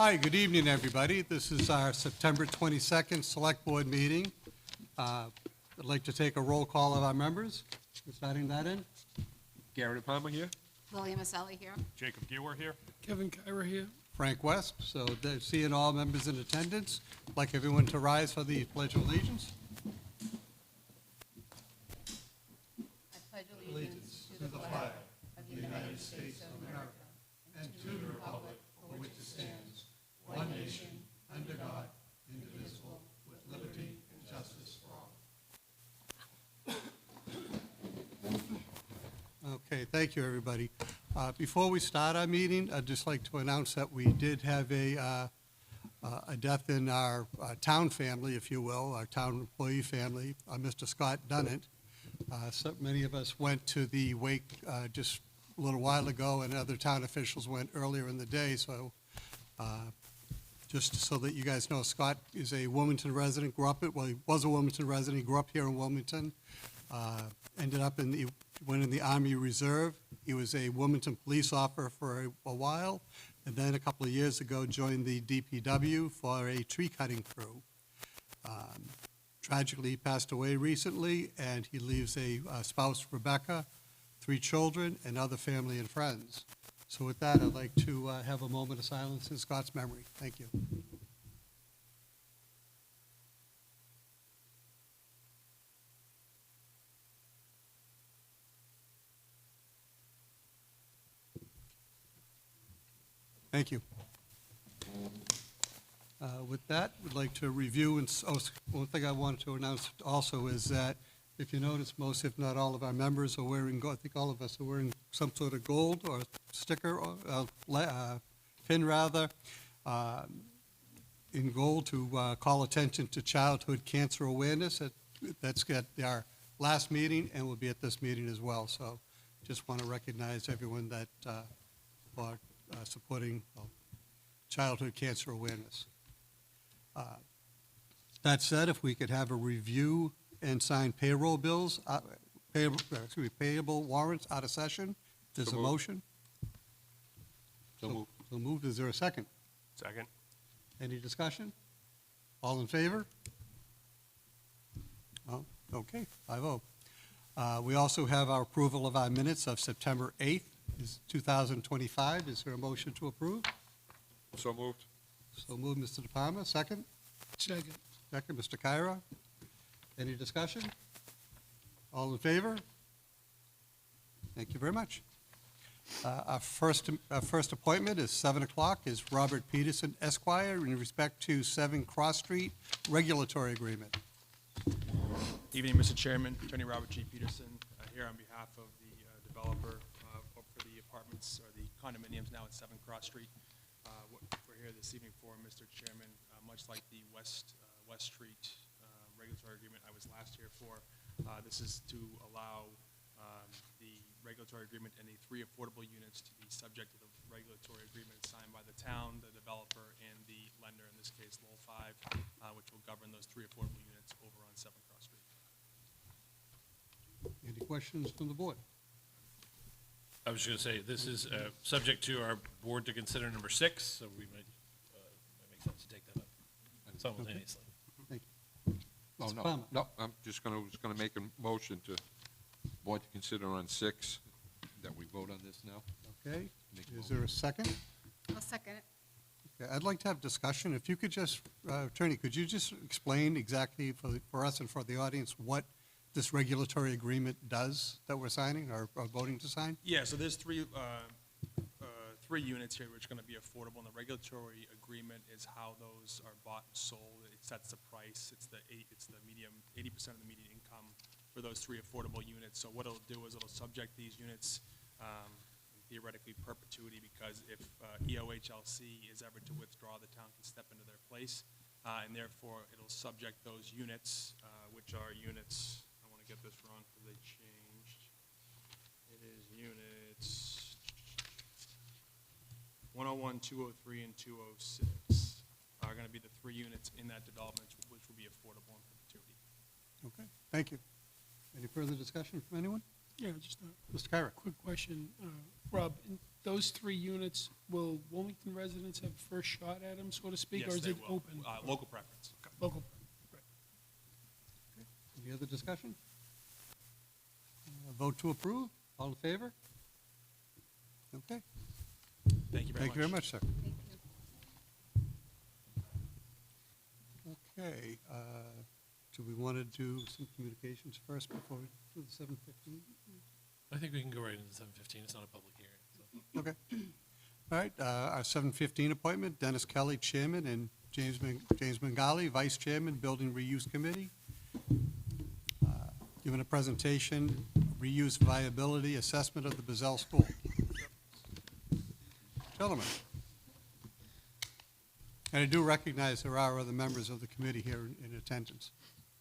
Hi, good evening, everybody. This is our September 22nd Select Board meeting. I'd like to take a roll call of our members. Starting that in. Gary Palmer here. William Maselli here. Jacob Gewer here. Kevin Kyra here. Frank West. So seeing all members in attendance, I'd like everyone to rise for the Pledge of Allegiance. I pledge allegiance to the flag of the United States of America and to the republic for which it stands, one nation, under God, indivisible, with liberty and justice for all. Okay, thank you, everybody. Before we start our meeting, I'd just like to announce that we did have a death in our town family, if you will, our town employee family, Mr. Scott Dunnett. So many of us went to the wake just a little while ago, and other town officials went earlier in the day. So just so that you guys know, Scott is a Wilmington resident, he was a Wilmington resident, he grew up here in Wilmington, ended up went in the Army Reserve. He was a Wilmington police officer for a while, and then a couple of years ago joined the DPW for a tree cutting crew. Tragically, he passed away recently, and he leaves a spouse, Rebecca, 3 children, and other family and friends. So with that, I'd like to have a moment of silence in Scott's memory. Thank you. Thank you. With that, we'd like to review, and one thing I wanted to announce also is that if you notice, most, if not all of our members are wearing, I think all of us are wearing some sort of gold or sticker, or pin rather, in gold to call attention to childhood cancer awareness. That's at our last meeting and will be at this meeting as well. So just want to recognize everyone that are supporting childhood cancer awareness. That said, if we could have a review and sign payroll bills, payable warrants out of session. There's a motion. So moved. Is there a second? Second. Any discussion? All in favor? Oh, okay, 5-0. We also have our approval of our minutes of September 8th, 2025. Is there a motion to approve? So moved. So moved, Mr. De Palma. Second? Second. Second, Mr. Kyra. Any discussion? All in favor? Thank you very much. Our first appointment is 7 o'clock, is Robert Peterson, Esquire, in respect to 7 Cross Street Regulatory Agreement. Evening, Mr. Chairman. Attorney Robert G. Peterson here on behalf of the developer for the apartments or the condominiums now at 7 Cross Street. What we're here this evening for, Mr. Chairman, much like the West Street regulatory agreement I was last here for, this is to allow the regulatory agreement and the 3 affordable units to be subject to the regulatory agreement signed by the town, the developer, and the lender, in this case, Lowell 5, which will govern those 3 affordable units over on 7 Cross Street. Any questions from the board? I was going to say, this is subject to our board to consider number 6, so we might make sense to take that up simultaneously. Thank you. Oh, Mr. no, Palmer. no, I'm just gonna make a motion to board to consider on 6, that we vote on this now. Okay. Make a Is there a second? I'll second it. Okay, I'd like to have discussion. If you could just, Attorney, could you just explain exactly for us and for the audience what this regulatory agreement does that we're signing or voting to sign? Yeah, so there's 3 units here which are going to be affordable, and the regulatory agreement is how those are bought and sold. It sets the price. It's the medium, 80% of the median income for those 3 affordable units. So what it'll do is it'll subject these units theoretically perpetuity, because if EOHLC is ever to withdraw, the town can step into their place, and therefore it'll subject those units, which are units. I want to get this wrong because they changed. It is units 101, 203, and 206 are going to be the 3 units in that development, which will be affordable in perpetuity. Okay, thank you. Any further discussion from anyone? Yeah, just a Mr. Kyra? quick question. Rob, those 3 units, will Wilmington residents have first shot at them, so to speak? Or Yes, is they it will. open? Local preference. Local? Any other discussion? Vote to approve, all in favor? Okay, Thank you very much. thank you very much, sir. Thank you. Okay, do we want to do some communications first before we do the 7:15? I think we can go right into 7:15. It's not a public hearing, so. Okay. All right, our 7:15 appointment, Dennis Kelly, Chairman, and James Mangali, Vice Chairman, Building Reuse Committee. Given a presentation, reuse viability assessment of the Buzzell School. Gentlemen. And I do recognize there are other members of the committee here in attendance.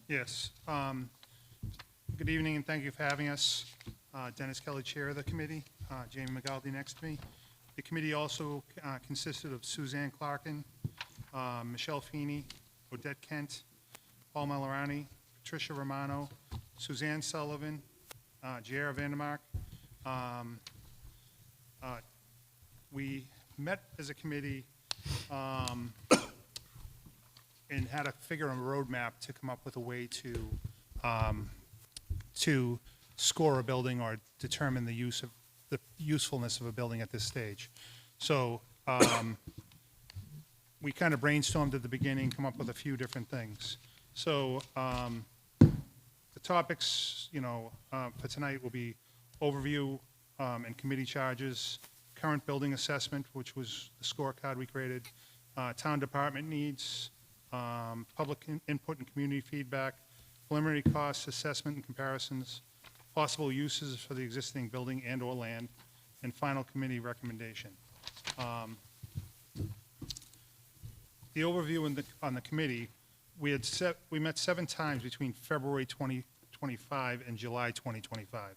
Yes. Good evening, and thank you for having us. Dennis Kelly, Chair of the committee, Jamie McGaldy next to me. The committee also consisted of Suzanne Clarkin, Michelle Feeney, Odette Kent, Paul Malorani, Patricia Romano, Suzanne Sullivan, J.R. Vandermark. We met as a committee and had to figure a roadmap to come up with a way to score a building or determine the usefulness of a building at this stage. So we kind of brainstormed at the beginning, come up with a few different things. So the topics, for tonight will be overview and committee charges, current building assessment, which was the scorecard we created, town department needs, public input and community feedback, preliminary costs, assessment and comparisons, possible uses for the existing building and/or land, and final committee recommendation. The overview on the committee, we met 7 times between February 2025 and July 2025.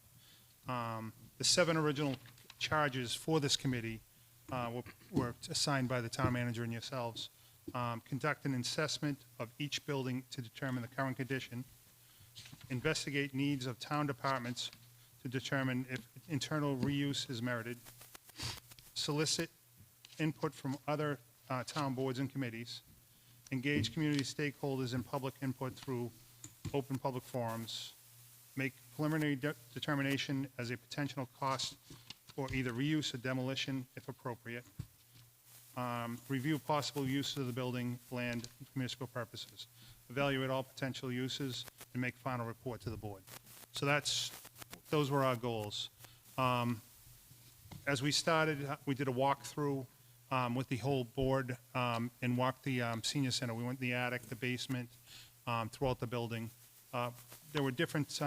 The 7 original charges for this committee were assigned by the town manager and yourselves. Conduct an assessment of each building to determine the current condition, investigate needs of town departments to determine if internal reuse is merited, solicit input from other town boards and committees, engage community stakeholders in public input through open public forums, make preliminary determination as a potential cost for either reuse or demolition if appropriate, review possible use of the building, land, for municipal purposes, evaluate all potential uses, and make final report to the board. So those were our goals. As we started, we did a walkthrough with the whole board and walked the senior center. We went in the attic, the basement, throughout the building. There were different,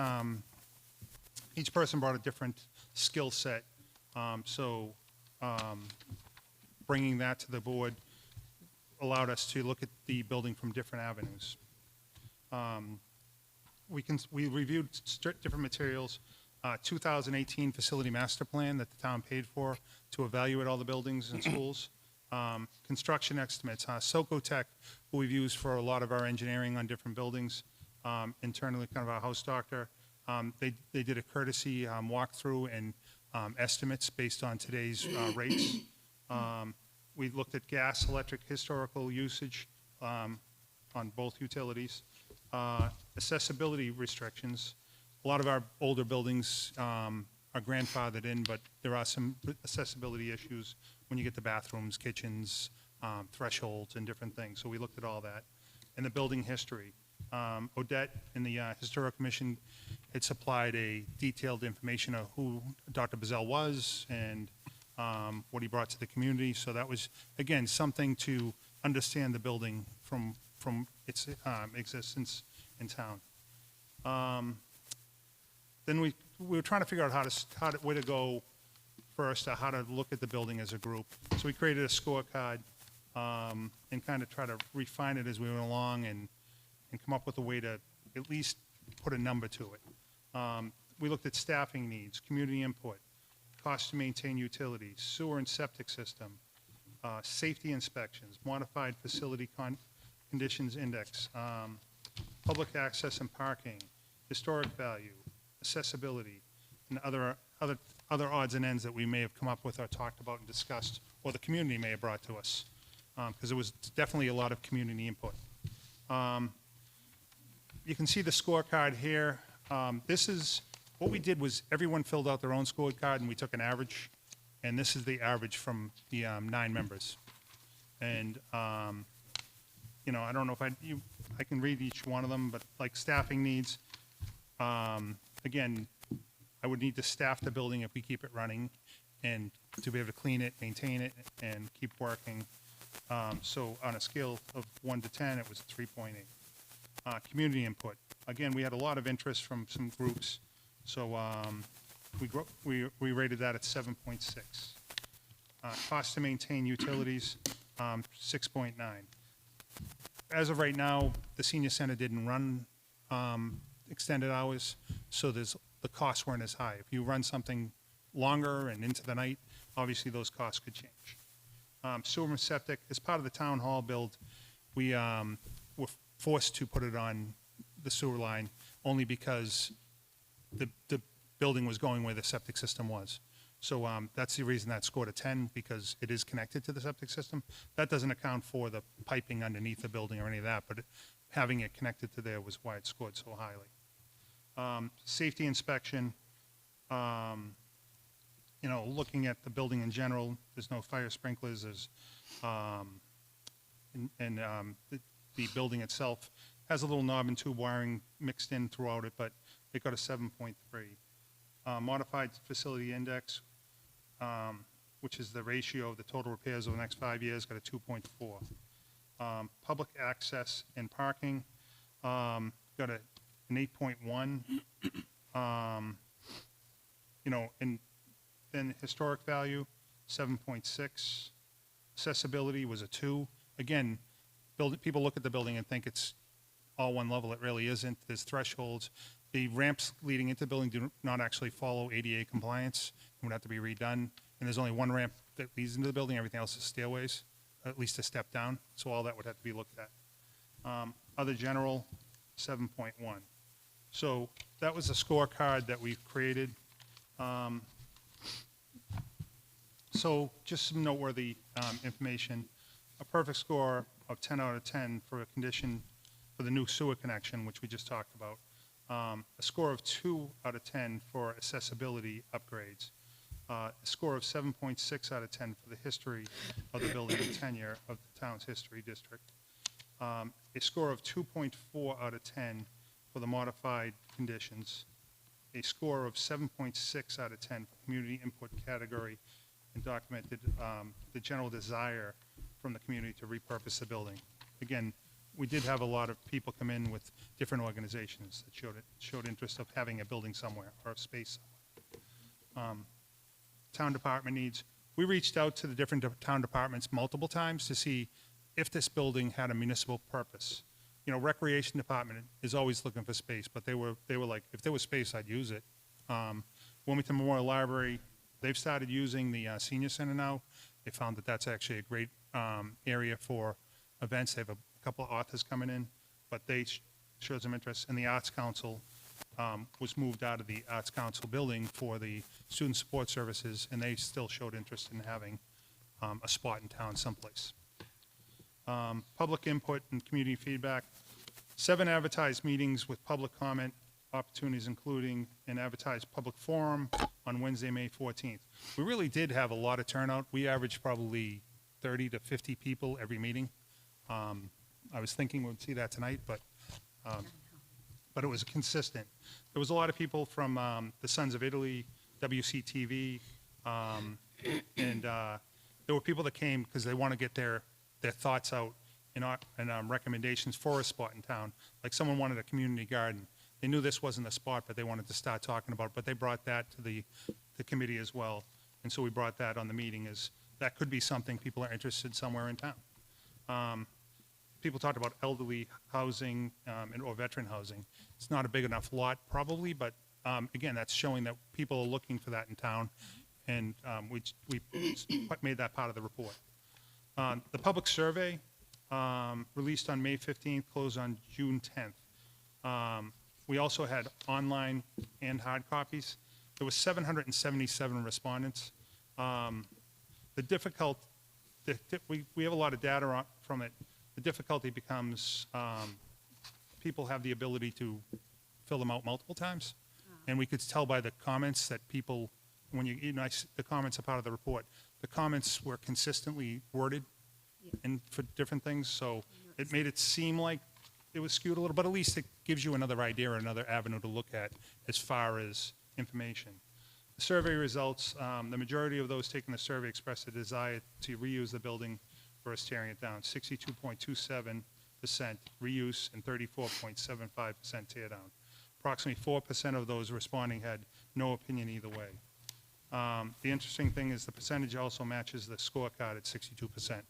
each person brought a different skill set. So bringing that to the board allowed us to look at the building from different avenues. We reviewed different materials, 2018 facility master plan that the town paid for to evaluate all the buildings and schools. Construction estimates, Socotech, who we've used for a lot of our engineering on different buildings, internally kind of our house doctor. They did a courtesy walkthrough and estimates based on today's rates. We looked at gas, electric, historical usage on both utilities. Accessibility restrictions. A lot of our older buildings are grandfathered in, but there are some accessibility issues when you get to bathrooms, kitchens, thresholds, and different things. So we looked at all that. And the building history. Odette and the Historic Commission had supplied a detailed information of who Dr. Buzzell was and what he brought to the community. So that was, again, something to understand the building from its existence in town. Then we were trying to figure out where to go first, how to look at the building as a group. So we created a scorecard and kind of try to refine it as we went along and come up with a way to at least put a number to it. We looked at staffing needs, community input, cost to maintain utilities, sewer and septic system, safety inspections, modified facility conditions index, public access and parking, historic value, accessibility, and other other odds and ends that we may have come up with or talked about and discussed, or the community may have brought to us, because there was definitely a lot of community input. You can see the scorecard here. This is, what we did was everyone filled out their own scorecard, and we took an average, and this is the average from the 9 members. And, you know, I don't know if I can read each one of them, but like staffing needs, again, I would need to staff the building if we keep it running, and to be able to clean it, maintain it, and keep working. So on a scale of 1 to 10, it was 3.8. Community input. Again, we had a lot of interest from some groups, so we rated that at 7.6. Cost to maintain utilities, 6.9. As of right now, the senior center didn't run extended hours, so the costs weren't as high. If you run something longer and into the night, obviously those costs could change. Sewer and septic, as part of the town hall build, we were forced to put it on the sewer line only because the building was going where the septic system was. So that's the reason that scored a 10, because it is connected to the septic system. That doesn't account for the piping underneath the building or any of that, but having it connected to there was why it scored so highly. Safety inspection, you know, looking at the building in general, there's no fire sprinklers, there's, the building itself has a little knob and tube wiring mixed in throughout it, but it got a 7.3. Modified facility index, which is the ratio of the total repairs over the next 5 years, got a 2.4. Public access and parking, got an 8.1. You know, and then historic value, 7.6. Accessibility was a 2. Again, people look at the building and think it's all one level. It really isn't. There's thresholds. The ramps leading into the building do not actually follow ADA compliance and would have to be redone. And there's only one ramp that leads into the building. Everything else is stairways, at least a step down. So all that would have to be looked at. Other general, 7.1. So that was a scorecard that we created. So just some noteworthy information. A perfect score of 10 out of 10 for a condition for the new sewer connection, which we just talked about. A score of 2 out of 10 for accessibility upgrades. A score of 7.6 out of 10 for the history of the building and tenure of the town's history district. A score of 2.4 out of 10 for the modified conditions. A score of 7.6 out of 10 for community input category, and documented the general desire from the community to repurpose the building. Again, we did have a lot of people come in with different organizations that showed interest of having a building somewhere or a space somewhere. Town department needs. We reached out to the different town departments multiple times to see if this building had a municipal purpose. You know, recreation department is always looking for space, but they were like, if there was space, I'd use it. Wilmington Memorial Library, they've started using the senior center now. They found that that's actually a great area for events. They have a couple of authors coming in, but they showed some interest. And the Arts Council was moved out of the Arts Council building for the student support services, and they still showed interest in having a spot in town someplace. Public input and community feedback. 7 advertised meetings with public comment opportunities, including an advertised public forum on Wednesday, May 14th. We really did have a lot of turnout. We averaged probably 30 to 50 people every meeting. I was thinking we'd see that tonight, but it was consistent. There was a lot of people from the Sons of Italy, WCTV, and there were people that came because they want to get their thoughts out and recommendations for a spot in town. Like someone wanted a community garden. They knew this wasn't the spot, but they wanted to start talking about it. But they brought that to the committee as well. And so we brought that on the meeting as that could be something people are interested somewhere in town. People talked about elderly housing or veteran housing. It's not a big enough lot probably, but again, that's showing that people are looking for that in town. And we made that part of the report. The public survey released on May 15th, closed on June 10th. We also had online and hard copies. There was 777 respondents. The we have a lot of data from it. The difficulty becomes people have the ability to fill them out multiple times. And we could tell by the comments that people, when the comments are part of the report, the comments were consistently worded and for different things. So it made it seem like it was skewed a little, but at least it gives you another idea or another avenue to look at as far as information. The survey results, the majority of those taking the survey expressed a desire to reuse the building versus tearing it down. 62.27% reuse and 34.75% tear down. Approximately 4% of those responding had no opinion either way. The interesting thing is the percentage also matches the scorecard at 62%.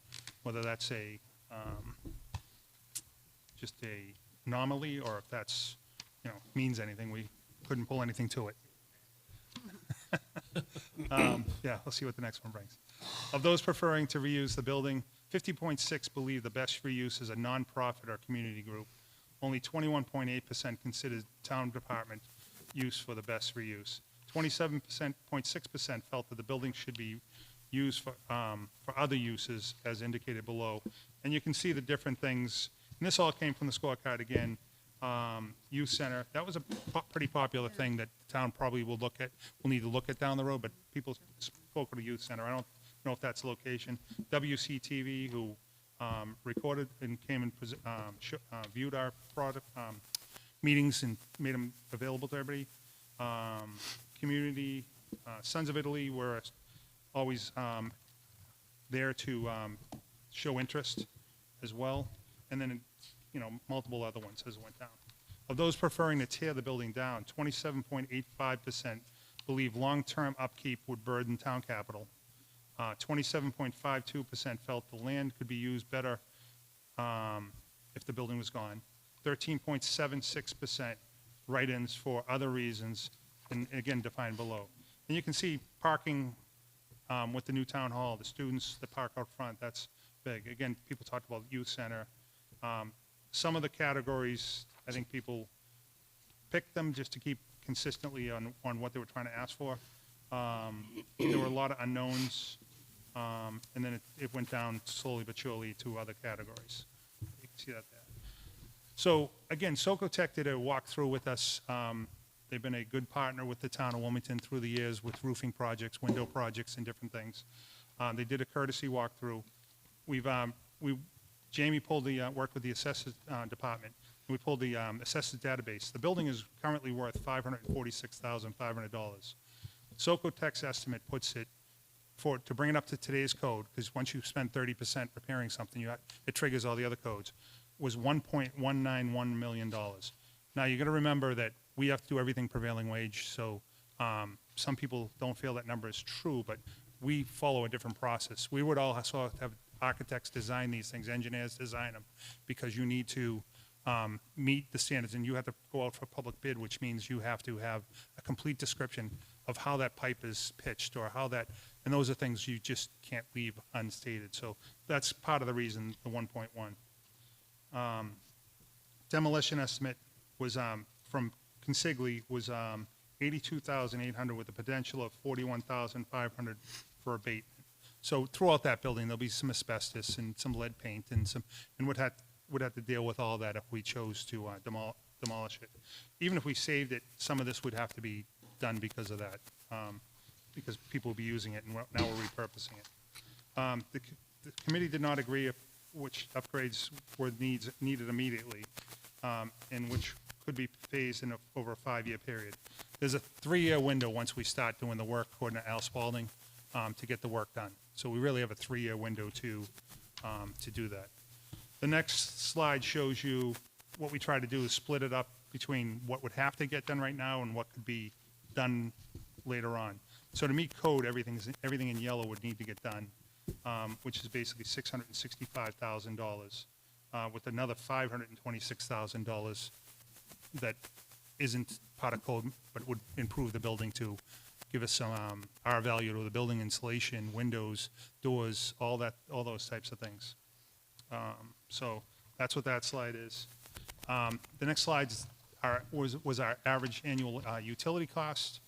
Whether that's just a anomaly or if that's, means anything, we couldn't pull anything to it. Yeah, let's see what the next one brings. Of those preferring to reuse the building, 50.6 believe the best reuse is a nonprofit or community group. Only 21.8% considered town department use for the best reuse. 27.6% felt that the building should be used for other uses as indicated below. And you can see the different things. And this all came from the scorecard again. Youth center, that was a pretty popular thing that the town probably will need to look at down the road, but people spoke of the youth center. I don't know if that's the location. WCTV, who recorded and came and viewed our product meetings and made them available to everybody. Community, Sons of Italy were always there to show interest as well. And then, multiple other ones as it went down. Of those preferring to tear the building down, 27.85% believe long-term upkeep would burden town capital. 27.52% felt the land could be used better if the building was gone. 13.76% write-ins for other reasons, and again, defined below. And you can see parking with the new town hall, the students that park out front, that's big. Again, people talked about youth center. Some of the categories, I think people picked them just to keep consistently on what they were trying to ask for. There were a lot of unknowns, and then it went down slowly but surely to other categories. You can see that there. So again, Socotec did a walkthrough with us. They've been a good partner with the town of Wilmington through the years with roofing projects, window projects, and different things. They did a courtesy walkthrough. Jamie worked with the assessors department, and we pulled the assessors database. The building is currently worth $546,500. Socotec's estimate puts it, to bring it up to today's code, because once you spend 30% repairing something, it triggers all the other codes, was $1.191 million. Now, you got to remember that we have to do everything prevailing wage, so some people don't feel that number is true, but we follow a different process. We would also have architects design these things, engineers design them, because you need to meet the standards, and you have to go out for public bid, which means you have to have a complete description of how that pipe is pitched or how that, and those are things you just can't leave unstated. So that's part of the reason, the 1.1. Demolition estimate was from Consigli was $82,800 with a potential of $41,500 for abatement. So throughout that building, there'll be some asbestos and some lead paint and would have to deal with all that if we chose to demolish it. Even if we saved it, some of this would have to be done because of that, because people will be using it, and now we're repurposing it. The committee did not agree which upgrades were needed immediately, and which could be phased in over a 5-year period. There's a 3-year window once we start doing the work, according to Al Spalding, to get the work done. So we really have a 3-year window to do that. The next slide shows you what we try to do is split it up between what would have to get done right now and what could be done later on. So to meet code, everything in yellow would need to get done, which is basically $665,000, with another $526,000 that isn't part of code, but would improve the building to give us some our value to the building, insulation, windows, doors, all those types of things. So that's what that slide is. The next slide was our average annual utility cost.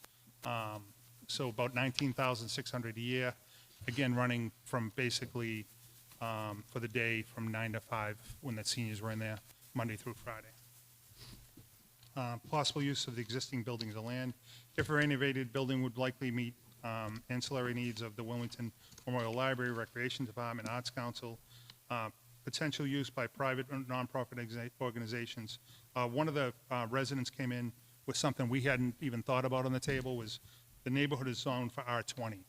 So about $19,600 a year, again, running from basically for the day from 9 to 5 when the seniors were in there, Monday through Friday. Possible use of the existing buildings of land. If a renovated building would likely meet ancillary needs of the Wilmington Memorial Library, Recreation Department, Arts Council, potential use by private or nonprofit organizations. One of the residents came in with something we hadn't even thought about on the table, was the neighborhood is zoned for R20.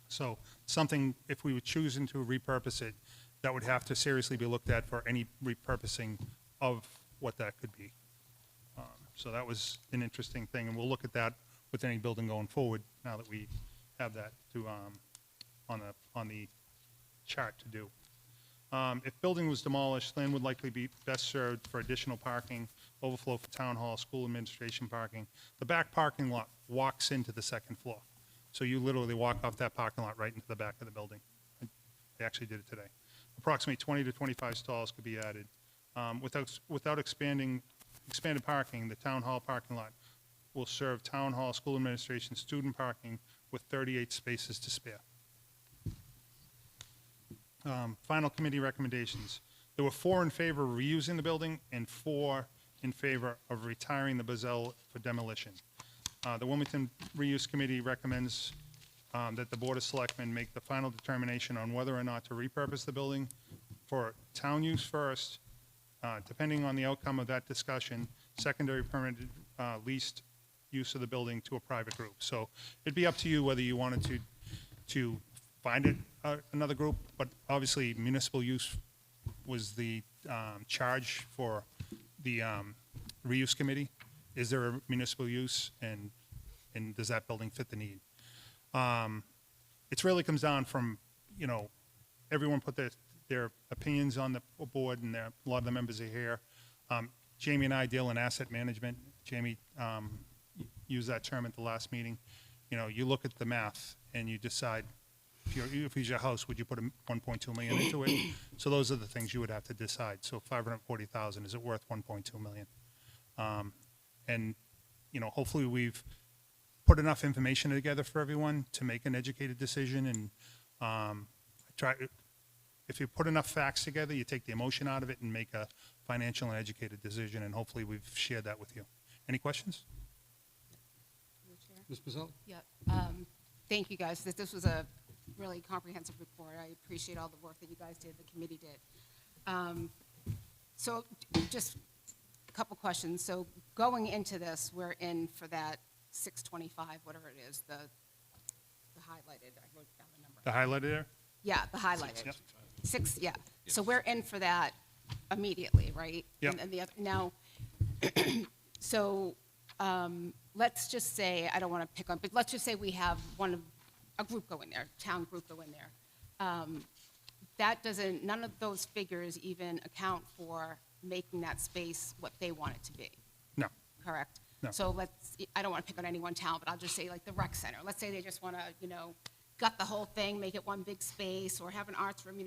So something, if we were choosing to repurpose it, that would have to seriously be looked at for any repurposing of what that could be. So that was an interesting thing, and we'll look at that with any building going forward now that we have that to, on the chart to do. If building was demolished, land would likely be best served for additional parking, overflow for town hall, school administration parking. The back parking lot walks into the second floor. So you literally walk off that parking lot right into the back of the building. They actually did it today. Approximately 20 to 25 stalls could be added. Without expanded parking, the town hall parking lot will serve town hall, school administration, student parking with 38 spaces to spare. Final committee recommendations. There were 4 in favor of reusing the building and 4 in favor of retiring the Buzzell for demolition. The Wilmington Reuse Committee recommends that the Board of Selectmen make the final determination on whether or not to repurpose the building for town use first. Depending on the outcome of that discussion, secondary permitted leased use of the building to a private group. So it'd be up to you whether you wanted to find it another group, but obviously municipal use was the charge for the reuse committee. Is there a municipal use, and does that building fit the need? It really comes down from, everyone put their opinions on the board, and a lot of the members are here. Jamie and I deal in asset management. Jamie used that term at the last meeting. You look at the math and you decide, if it's your house, would you put a 1.2 million into it? So those are the things you would have to decide. So 540,000, is it worth 1.2 million? And hopefully we've put enough information together for everyone to make an educated decision. And if you put enough facts together, you take the emotion out of it and make a financial and educated decision. And hopefully we've shared that with you. Any questions? Ms. Buzzell? Yep. Thank you, guys. This was a really comprehensive report. I appreciate all the work that you guys did, the committee did. So just a couple questions. So going into this, we're in for that 625, whatever it is, the highlighted. I wrote down the number. The highlighted there? Yeah, the highlighted. Yep. 6, yeah. So we're in for that immediately, right? Yep. And the other, now, so let's just say, I don't want to pick on, but let's just say we have a group go in there, town group go in there. That doesn't, none of those figures even account for making that space what they want it to be, No. correct? No. So I don't want to pick on any one town, but I'll just say like the rec center. Let's say they just want to, gut the whole thing, make it one big space, or have an arts room,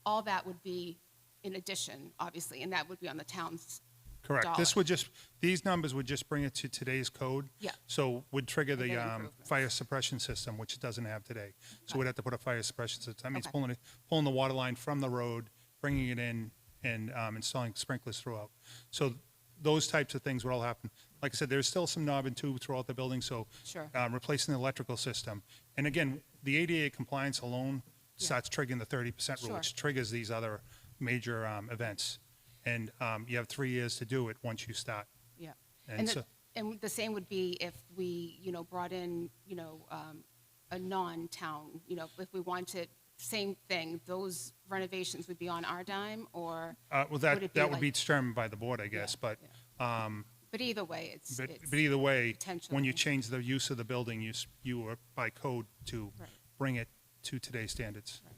all that would be in addition, obviously, and that would be on the town's Correct. dollars. These numbers would just bring it to today's code. Yeah. So would trigger the And then improvements. fire suppression system, which it doesn't have today. So we'd have to put a fire suppression system. That means Okay. pulling the water line from the road, bringing it in, and installing sprinklers throughout. So those types of things would all happen. Like I said, there's still some knob and tube throughout the building, so Sure. replacing the electrical system. And again, the ADA compliance alone starts triggering the 30% rule, Sure. which triggers these other major events. And you have 3 years to do it once you start. Yeah. And so- And the same would be if we, brought in, a non-town, if we wanted, same thing, those renovations would be on our dime, or? Well, would that it be would like- be determined by the board, I guess, Yeah, but, But either way, it's but either way, when potentially- you change the use of the building, you are by code to Right. bring it to today's standards. Right.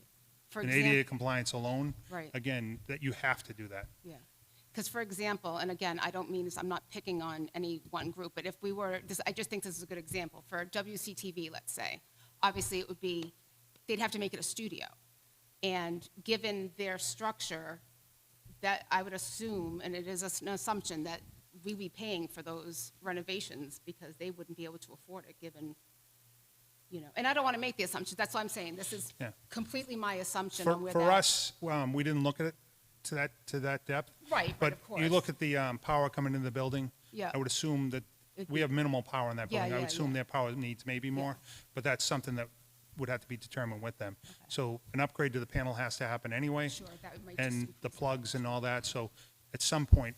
For And example, ADA compliance alone, Right. again, that you have to do that. yeah. Because, for example, and again, I don't mean this, I'm not picking on any one group, but if we were, I just think this is a good example. For WCTV, let's say, obviously it would be, they'd have to make it a studio. And given their structure, that I would assume, and it is an assumption, that we be paying for those renovations because they wouldn't be able to afford it, given, and I don't want to make the assumptions, that's why I'm saying, this is Yeah. completely my assumption on where For that. us, we didn't look at it to that depth. Right, But of course. you look at the power coming into the building. Yeah. I would assume that It'd we be- have minimal power in that Yeah, building. I yeah, would assume yeah. their power needs maybe more, but that's something that would have to be determined with them. Okay. So an upgrade to the panel has to happen anyway. Sure, that might just And increase the it. plugs and all that, so at some point,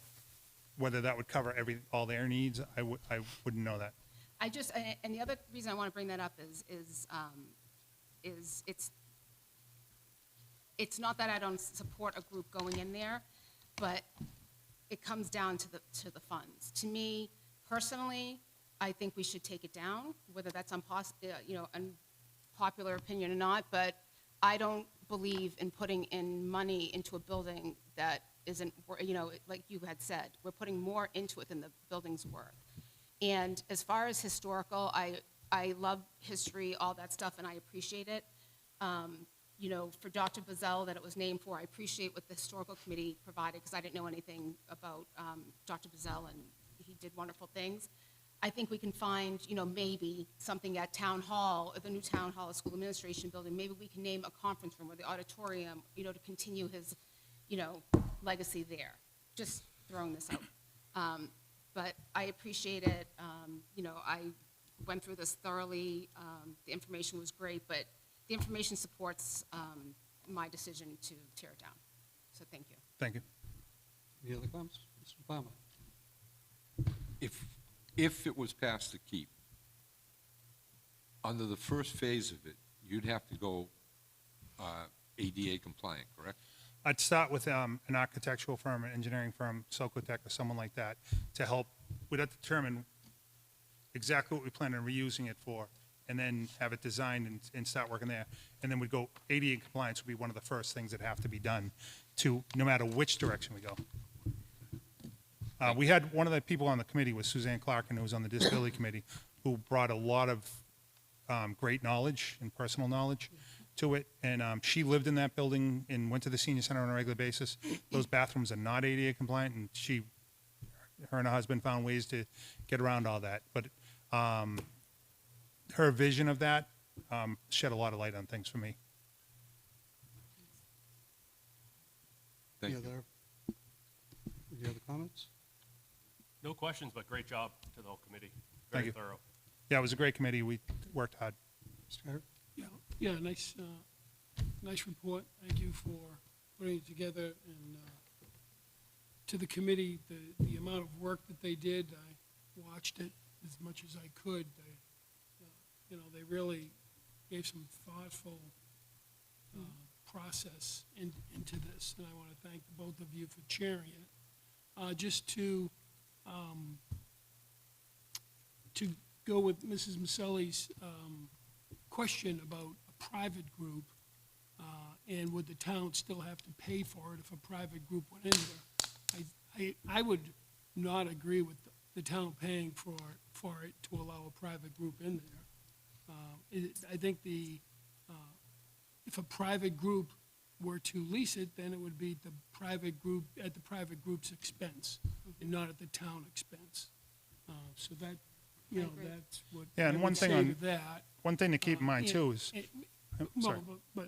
whether that would cover all their needs, I wouldn't know that. I just, and the other reason I want to bring that up is it's not that I don't support a group going in there, but it comes down to the funds. To me, personally, I think we should take it down, whether that's unpopular opinion or not, but I don't believe in putting in money into a building that isn't, like you had said, we're putting more into it than the building's worth. And as far as historical, I love history, all that stuff, and I appreciate it. For Dr. Buzzell that it was named for, I appreciate what the historical committee provided, because I didn't know anything about Dr. Buzzell, and he did wonderful things. I think we can find, maybe something at Town Hall, or the new Town Hall, School Administration Building. Maybe we can name a conference room or the auditorium, to continue his, legacy there. Just throwing this out. But I appreciate it. I went through this thoroughly. The information was great, but the information supports my decision to tear it down. So thank you. Thank you. Any other comments? Mr. Palmer? If it was passed to keep, under the first phase of it, you'd have to go ADA compliant, correct? I'd start with an architectural firm, an engineering firm, Socotec or someone like that, to help. We'd have to determine exactly what we plan on reusing it for, and then have it designed and start working there. And then we'd go, ADA compliance would be one of the first things that have to be done no matter which direction we go. We had, one of the people on the committee was Suzanne Clarkin, who was on the disability committee, who brought a lot of great knowledge and personal knowledge to it. And she lived in that building and went to the senior center on a regular basis. Those bathrooms are not ADA compliant, and her and her husband found ways to get around all that. But her vision of that shed a lot of light on things for me. Thank you. Any other comments? No questions, but great job to the whole committee. Thank Very you. thorough. Yeah, it was a great committee. We worked hard. Mr. Herr? Yeah, nice report. Thank you for putting it together. And to the committee, the amount of work that they did, I watched it as much as I could. They really gave some thoughtful process into this, and I want to thank both of you for chairing it. Just to go with Mrs. Maselli's question about a private group, and would the town still have to pay for it if a private group went in there? I would not agree with the town paying for it to allow a private group in there. I think if a private group were to lease it, then it would be the private group at the private group's expense, and not at the town expense. So that, I agree. that's what Yeah, I and would one thing say on- to that. One thing to keep in mind, Yeah, too, is, sorry. Well,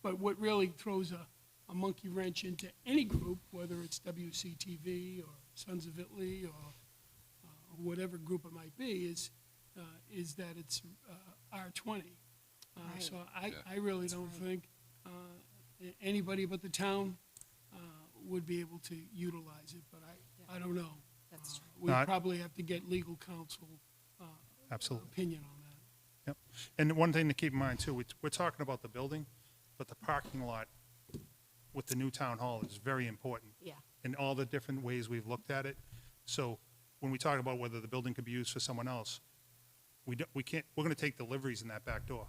but what really throws a monkey wrench into any group, whether it's WCTV or Sons of Italy or whatever group it might be, is that it's R20. Right. So Yeah. I really don't think anybody but the town would be able to utilize it, but I don't know. That's true. We No, I- probably have to get legal counsel Absolutely. opinion on that. Yep. And one thing to keep in mind, too, we're talking about the building, but the parking lot with the new town hall is very important. Yeah. In all the different ways we've looked at it. So when we talk about whether the building could be used for someone else, we're going to take deliveries in that back door.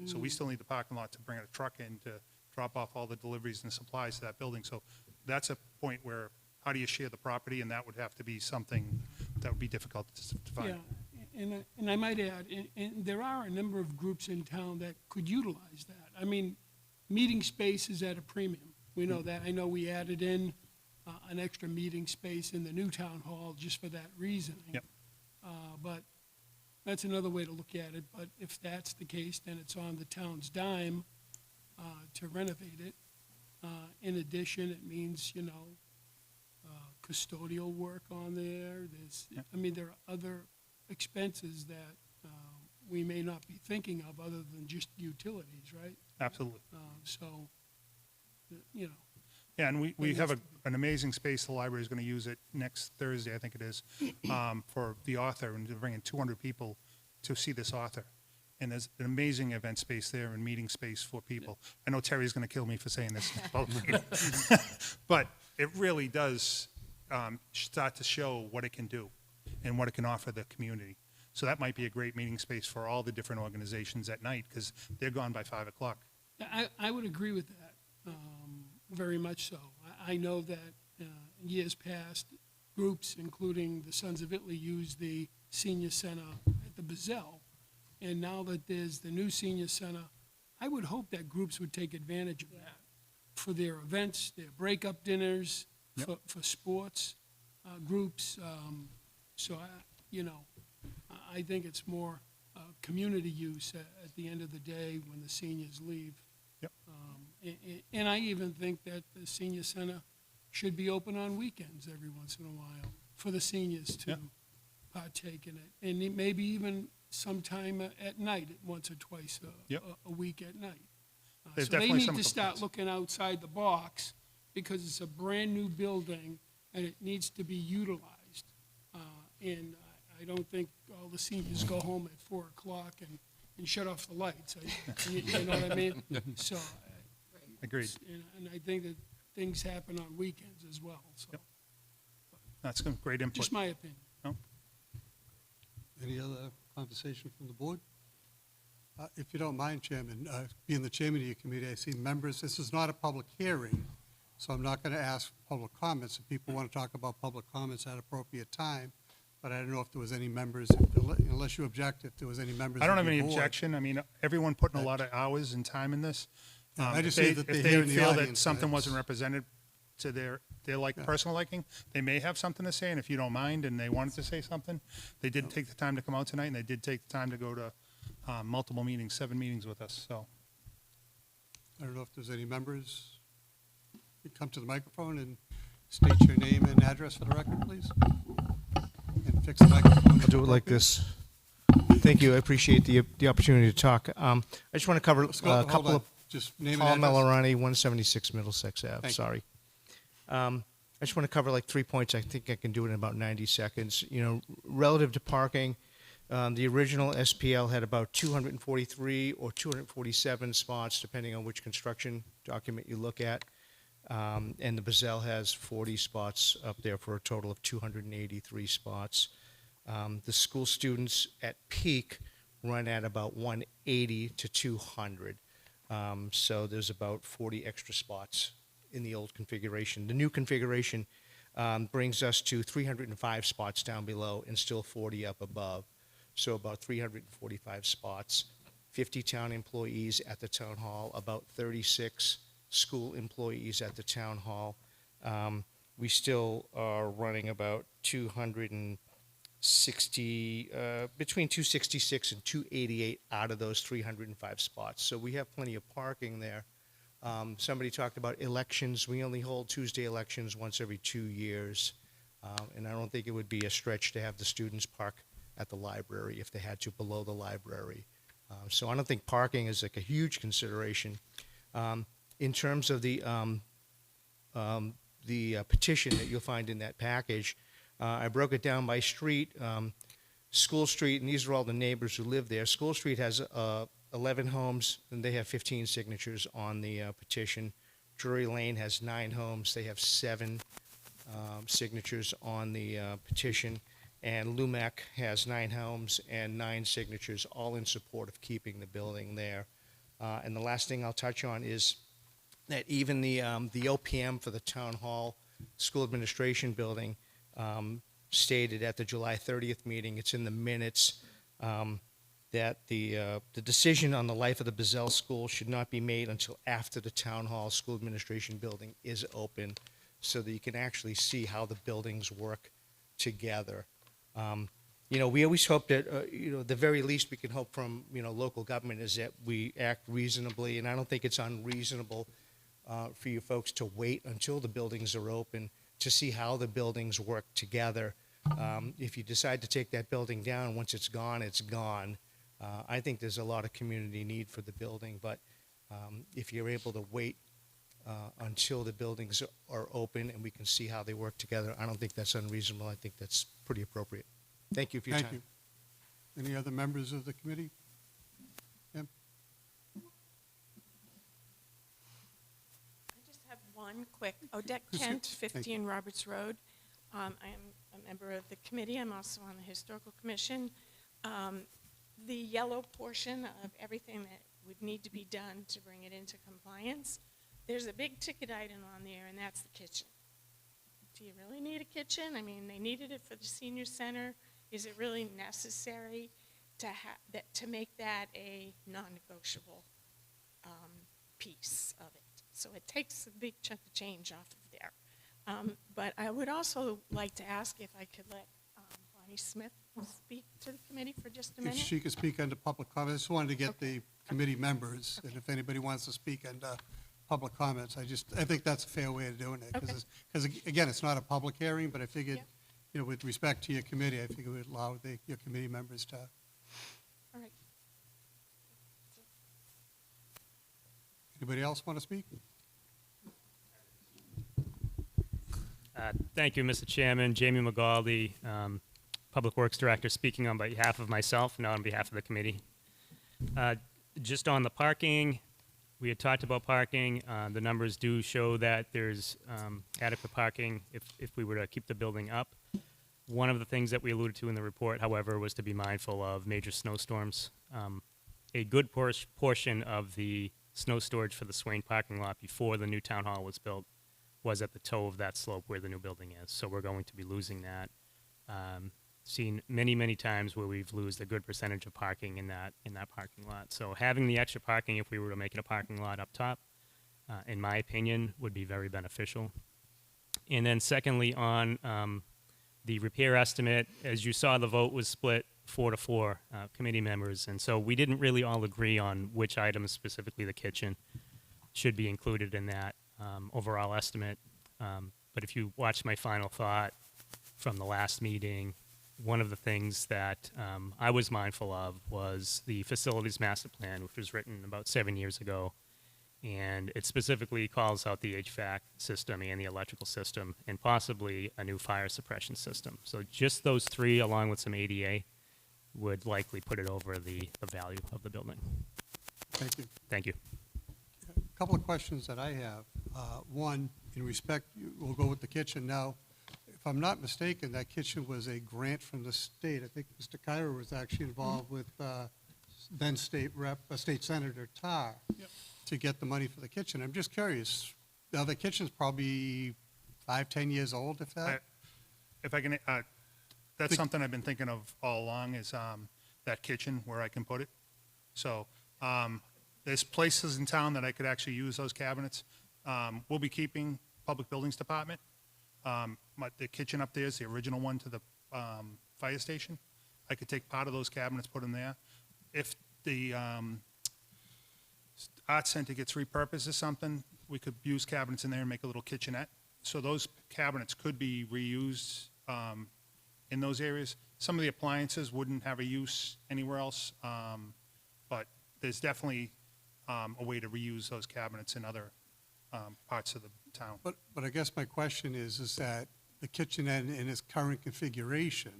So we still need the parking lot to bring a truck in to drop off all the deliveries and supplies to that building. So that's a point where, how do you share the property? And that would have to be something that would be difficult to find. Yeah, and I might add, and there are a number of groups in town that could utilize that. I mean, meeting space is at a premium. We know that. I know we added in an extra meeting space in the new town hall just for that reasoning. Yep. But that's another way to look at it, but if that's the case, then it's on the town's dime to renovate it. In addition, it means, custodial work on there. There are other expenses that we may not be thinking of other than just utilities, right? Absolutely. So, Yeah, and we have an amazing space. The library is going to use it next Thursday, I think it is, for the author, and they're bringing 200 people to see this author. And there's an amazing event space there and meeting space for people. I know Terry's going to kill me for saying this, but it really does start to show what it can do and what it can offer the community. So that might be a great meeting space for all the different organizations at night, because they're gone by 5 o'clock. I would agree with that, very much so. I know that in years past, groups, including the Sons of Italy, used the senior center at the Buzzell. And now that there's the new senior center, I would hope that groups would take advantage of that for their events, their breakup dinners, for sports groups. So, I think it's more community use at the end of the day when the seniors leave. Yep. And I even think that the senior center should be open on weekends every once in a while for the seniors to partake in it. And maybe even sometime at night, once or twice a week at night. There's So they definitely need some to start complaints. looking outside the box because it's a brand-new building and it needs to be utilized. And I don't think all the seniors go home at 4 o'clock and shut off the lights. You know what I mean? So, Agreed. and I think that things happen on weekends as well, so, Yep. That's some great input. just my opinion. Any other conversation from the board? If you don't mind, Chairman, being the chairman of your committee, I see members, this is not a public hearing, so I'm not going to ask for public comments. If people want to talk about public comments at appropriate time, but I don't know if there was any members, unless you object, if there was any members I don't of have your any board. objection. I mean, everyone putting a lot of hours and time in this. I just If see that if they're here in the feel that audience, something that's- wasn't represented to their personal liking, they may have something to say, and if you don't mind, and they wanted to say something, they did take the time to come out tonight, and they did take the time to go to multiple meetings, 7 meetings with us, so. I don't know if there's any members. You come to the microphone and state your name and address for the record, please. And fix the microphone. I'll do it like this. Thank you, I appreciate the opportunity to talk. I just want to cover a Hold couple on. of, Just name Paul and address. Melorani, 176 Middlesex Ave, Thank you. sorry. I just want to cover like 3 points. I think I can do it in about 90 seconds. Relative to parking, the original SPL had about 243 or 247 spots, depending on which construction document you look at. And the Buzzell has 40 spots up there for a total of 283 spots. The school students at peak run at about 180 to 200. So there's about 40 extra spots in the old configuration. The new configuration brings us to 305 spots down below and still 40 up above. So about 345 spots, 50 town employees at the town hall, about 36 school employees at the town hall. We still are running about 260, between 266 and 288 out of those 305 spots. So we have plenty of parking there. Somebody talked about elections. We only hold Tuesday elections once every 2 years. And I don't think it would be a stretch to have the students park at the library if they had to below the library. So I don't think parking is like a huge consideration. In terms of the petition that you'll find in that package, I broke it down by street. School Street, and these are all the neighbors who live there. School Street has 11 homes, and they have 15 signatures on the petition. Drury Lane has 9 homes. They have 7 signatures on the petition. And Lumac has 9 homes and 9 signatures, all in support of keeping the building there. And the last thing I'll touch on is that even the OPM for the town hall school administration building stated at the July 30th meeting, it's in the minutes, that the decision on the life of the Buzzell School should not be made until after the town hall school administration building is open. so that you can actually see how the buildings work together. We always hope that, the very least we can hope from, local government is that we act reasonably, and I don't think it's unreasonable for you folks to wait until the buildings are open to see how the buildings work together. If you decide to take that building down, once it's gone, it's gone. I think there's a lot of community need for the building, but if you're able to wait until the buildings are open and we can see how they work together, I don't think that's unreasonable. I think that's pretty appropriate. Thank you for your Thank time. you. Any other members of the committee? Yep. I just have one quick, Odette Who's Kent, it? Thank 15 Roberts Road. I am a member of the committee. I'm also on the Historical Commission. The yellow portion of everything that would need to be done to bring it into compliance, there's a big ticket item on there, and that's the kitchen. Do you really need a kitchen? I mean, they needed it for the senior center. Is it really necessary to make that a non-negotiable piece of it? So it takes a big chunk of change off of there. But I would also like to ask if I could let Bonnie Smith speak to the committee for just a If minute. she could speak under public comment, I just wanted to get the committee members, and if anybody wants to speak under public comments, I think that's a fair way of doing it. Okay. Because, again, it's not a public hearing, but I figured, Yeah. with respect to your committee, I figured we'd allow your committee members to. All right. Anybody else want to speak? Thank you, Mr. Chairman. Jamie McGaldy, Public Works Director, speaking on behalf of myself, not on behalf of the committee. Just on the parking, we had talked about parking. The numbers do show that there's adequate parking if we were to keep the building up. One of the things that we alluded to in the report, however, was to be mindful of major snowstorms. A good portion of the snow storage for the Swain parking lot before the new town hall was built was at the toe of that slope where the new building is. So we're going to be losing that. Seen many, many times where we've lost a good percentage of parking in that parking lot. So having the extra parking, if we were to make it a parking lot up top, in my opinion, would be very beneficial. And then secondly, on the repair estimate, as you saw, the vote was split 4-4 committee members, and so we didn't really all agree on which items, specifically the kitchen, should be included in that overall estimate. But if you watch my final thought from the last meeting, one of the things that I was mindful of was the facilities master plan, which was written about 7 years ago, and it specifically calls out the HVAC system and the electrical system, and possibly a new fire suppression system. So just those three, along with some ADA, would likely put it over the value of the building. Thank you. Thank you. A couple of questions that I have. One, in respect, we'll go with the kitchen now. If I'm not mistaken, that kitchen was a grant from the state. I think Mr. Kyra was actually involved with then State Senator Tarr to get the money for the kitchen. I'm just curious. Now, the kitchen's probably 5-10 years old, if that? If I can, that's something I've been thinking of all along is that kitchen where I can put it. So there's places in town that I could actually use those cabinets. We'll be keeping Public Buildings Department. The kitchen up there is the original one to the fire station. I could take part of those cabinets, put them there. If the art center gets repurposed or something, we could use cabinets in there and make a little kitchenette. So those cabinets could be reused in those areas. Some of the appliances wouldn't have a use anywhere else, but there's definitely a way to reuse those cabinets in other parts of the town. But I guess my question is that the kitchenette in its current configuration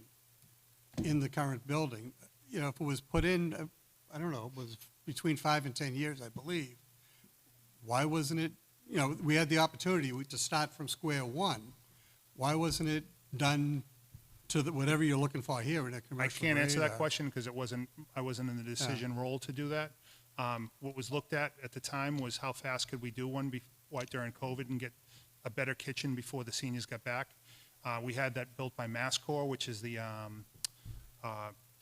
in the current building, if it was put in, I don't know, it was between 5 and 10 years, I believe, why wasn't it, we had the opportunity to start from square one. Why wasn't it done to whatever you're looking for here in a commercial I can't answer grade, that question because I wasn't in the decision role to do that. What was looked at the time was how fast could we do one during COVID and get a better kitchen before the seniors got back. We had that built by MassCore, which is the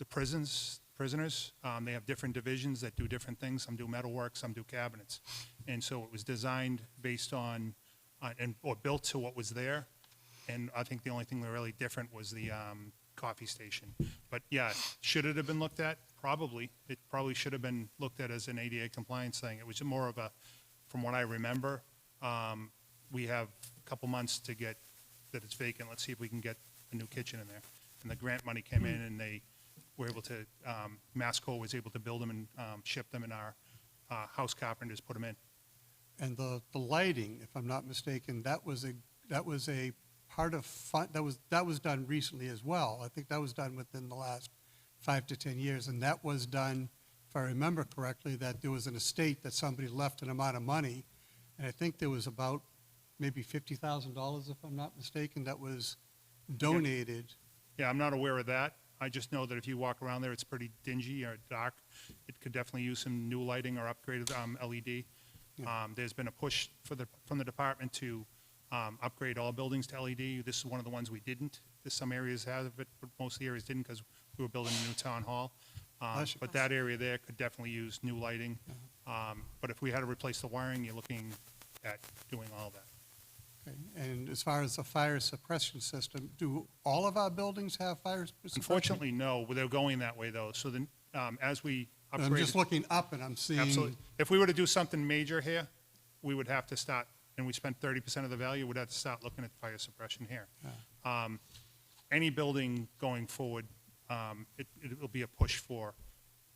prisoners. They have different divisions that do different things. Some do metalwork, some do cabinets. And so it was designed based on or built to what was there. And I think the only thing that really different was the coffee station. But yeah, should it have been looked at? Probably. It probably should have been looked at as an ADA compliance thing. It was more of a, from what I remember, we have a couple months to get that it's vacant. Let's see if we can get a new kitchen in there. And the grant money came in, and they were able to, Masco was able to build them and ship them, and our house carpenters put them in. And the lighting, if I'm not mistaken, that was a part of that was done recently as well. I think that was done within the last 5 to 10 years, and that was done, if I remember correctly, that there was an estate that somebody left an amount of money, and I think there was about maybe $50,000, if I'm not mistaken, that was donated. Yeah, I'm not aware of that. I just know that if you walk around there, it's pretty dingy or dark. It could definitely use some new lighting or upgraded LED. Yeah. There's been a push from the department to upgrade all buildings to LED. This is one of the ones we didn't. Some areas have it, but most of the areas didn't because we were building a new town hall. But that area there could definitely use new lighting. But if we had to replace the wiring, you're looking at doing all that. Okay. And as far as the fire suppression system, do all of our buildings have fire suppression? Unfortunately, no. They're going that way, though. So then, as we upgrade. I'm just looking up and I'm seeing. Absolutely. If we were to do something major here, we would have to start, and we spent 30% of the value, we'd have to start looking at fire suppression here. Any building going forward, it will be a push for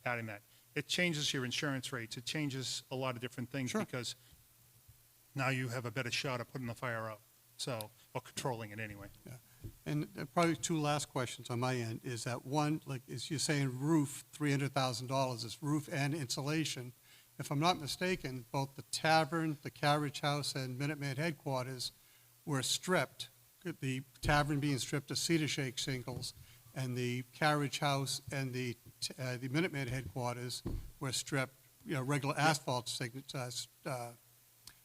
adding that. It changes your insurance rates. It changes a lot of different things. Sure. Because now you have a better shot at putting the fire out, or controlling it anyway. Yeah. And probably two last questions on my end is that one, like, is you're saying roof, $300,000 is roof and insulation. If I'm not mistaken, both the tavern, the carriage house, and Minuteman headquarters were stripped. The tavern being stripped of cedar shake shingles, and the carriage house and the Minuteman headquarters were stripped, regular asphalt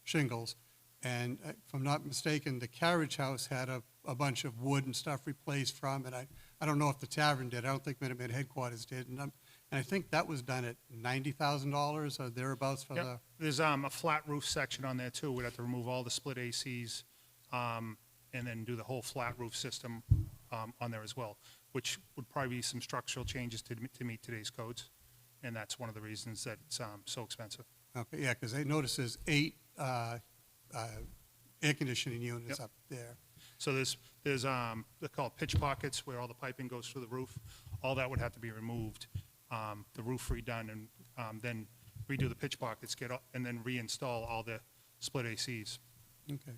shingles. And if I'm not mistaken, the carriage house had a bunch of wood and stuff replaced from, and I don't know if the tavern did. I don't think Minuteman headquarters did. And I think that was done at $90,000 or thereabouts for the. There's a flat roof section on there too. We'd have to remove all the split ACs, and then do the whole flat roof system on there as well, which would probably be some structural changes to meet today's codes. And that's one of the reasons that it's so expensive. Okay, yeah, because I noticed there's 8 air conditioning units up there. So there's they're called pitch pockets where all the piping goes through the roof. All that would have to be removed, the roof redone, and then redo the pitch pockets, and then reinstall all the split ACs. Okay.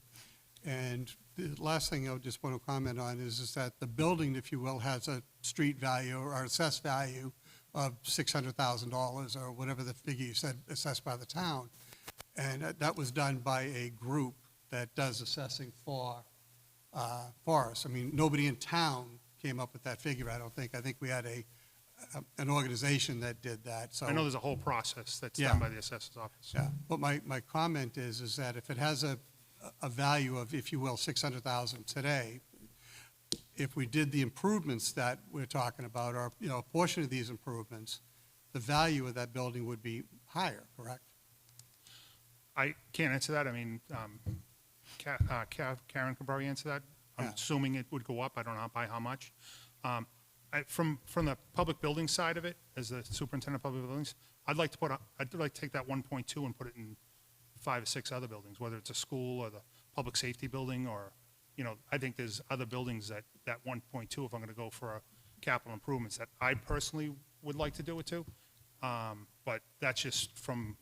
And the last thing I would just want to comment on is that the building, if you will, has a street value or assessed value of $600,000 or whatever the figure you said assessed by the town. And that was done by a group that does assessing for us. I mean, nobody in town came up with that figure, I don't think. I think we had an organization that did that. So I know there's a whole process that's Yeah. done by the assessor's office. yeah, but my comment is that if it has a value of, if you will, $600,000 today, if we did the improvements that we're talking about, or, a portion of these improvements, the value of that building would be higher, correct? I can't answer that. I mean, Karen could probably answer that. I'm Yeah. assuming it would go up. I don't know by how much. From the public building side of it, as the superintendent of public buildings, I'd like to take that 1.2 and put it in 5 or 6 other buildings, whether it's a school or the public safety building, or, I think there's other buildings that 1.2, if I'm going to go for a capital improvements, that I personally would like to do it to. But that's just from,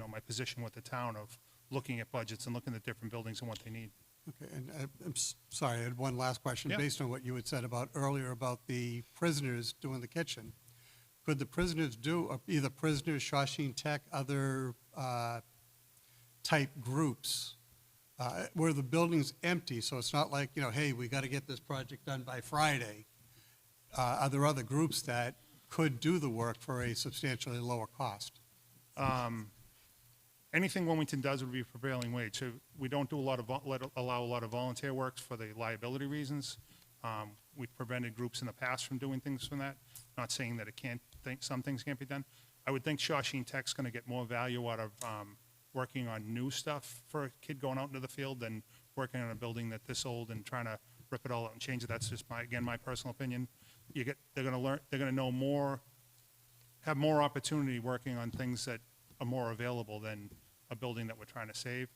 my position with the town of looking at budgets and looking at different buildings and what they need. Okay, and I'm sorry, I had one last question. Yeah. Based on what you had said about earlier about the prisoners doing the kitchen. Could the prisoners do, either prisoners, Shawshene Tech, other type groups, where the building's empty, so it's not like, hey, we got to get this project done by Friday. Are there other groups that could do the work for a substantially lower cost? Anything Wilmington does would be a prevailing wage. So we don't do allow a lot of volunteer works for the liability reasons. We've prevented groups in the past from doing things from that. Not saying that some things can't be done. I would think Shawshene Tech's going to get more value out of working on new stuff for a kid going out into the field than working on a building that's this old and trying to rip it all out and change it. That's just my personal opinion. They're gonna learn, they're gonna know more, have more opportunity working on things that are more available than a building that we're trying to save.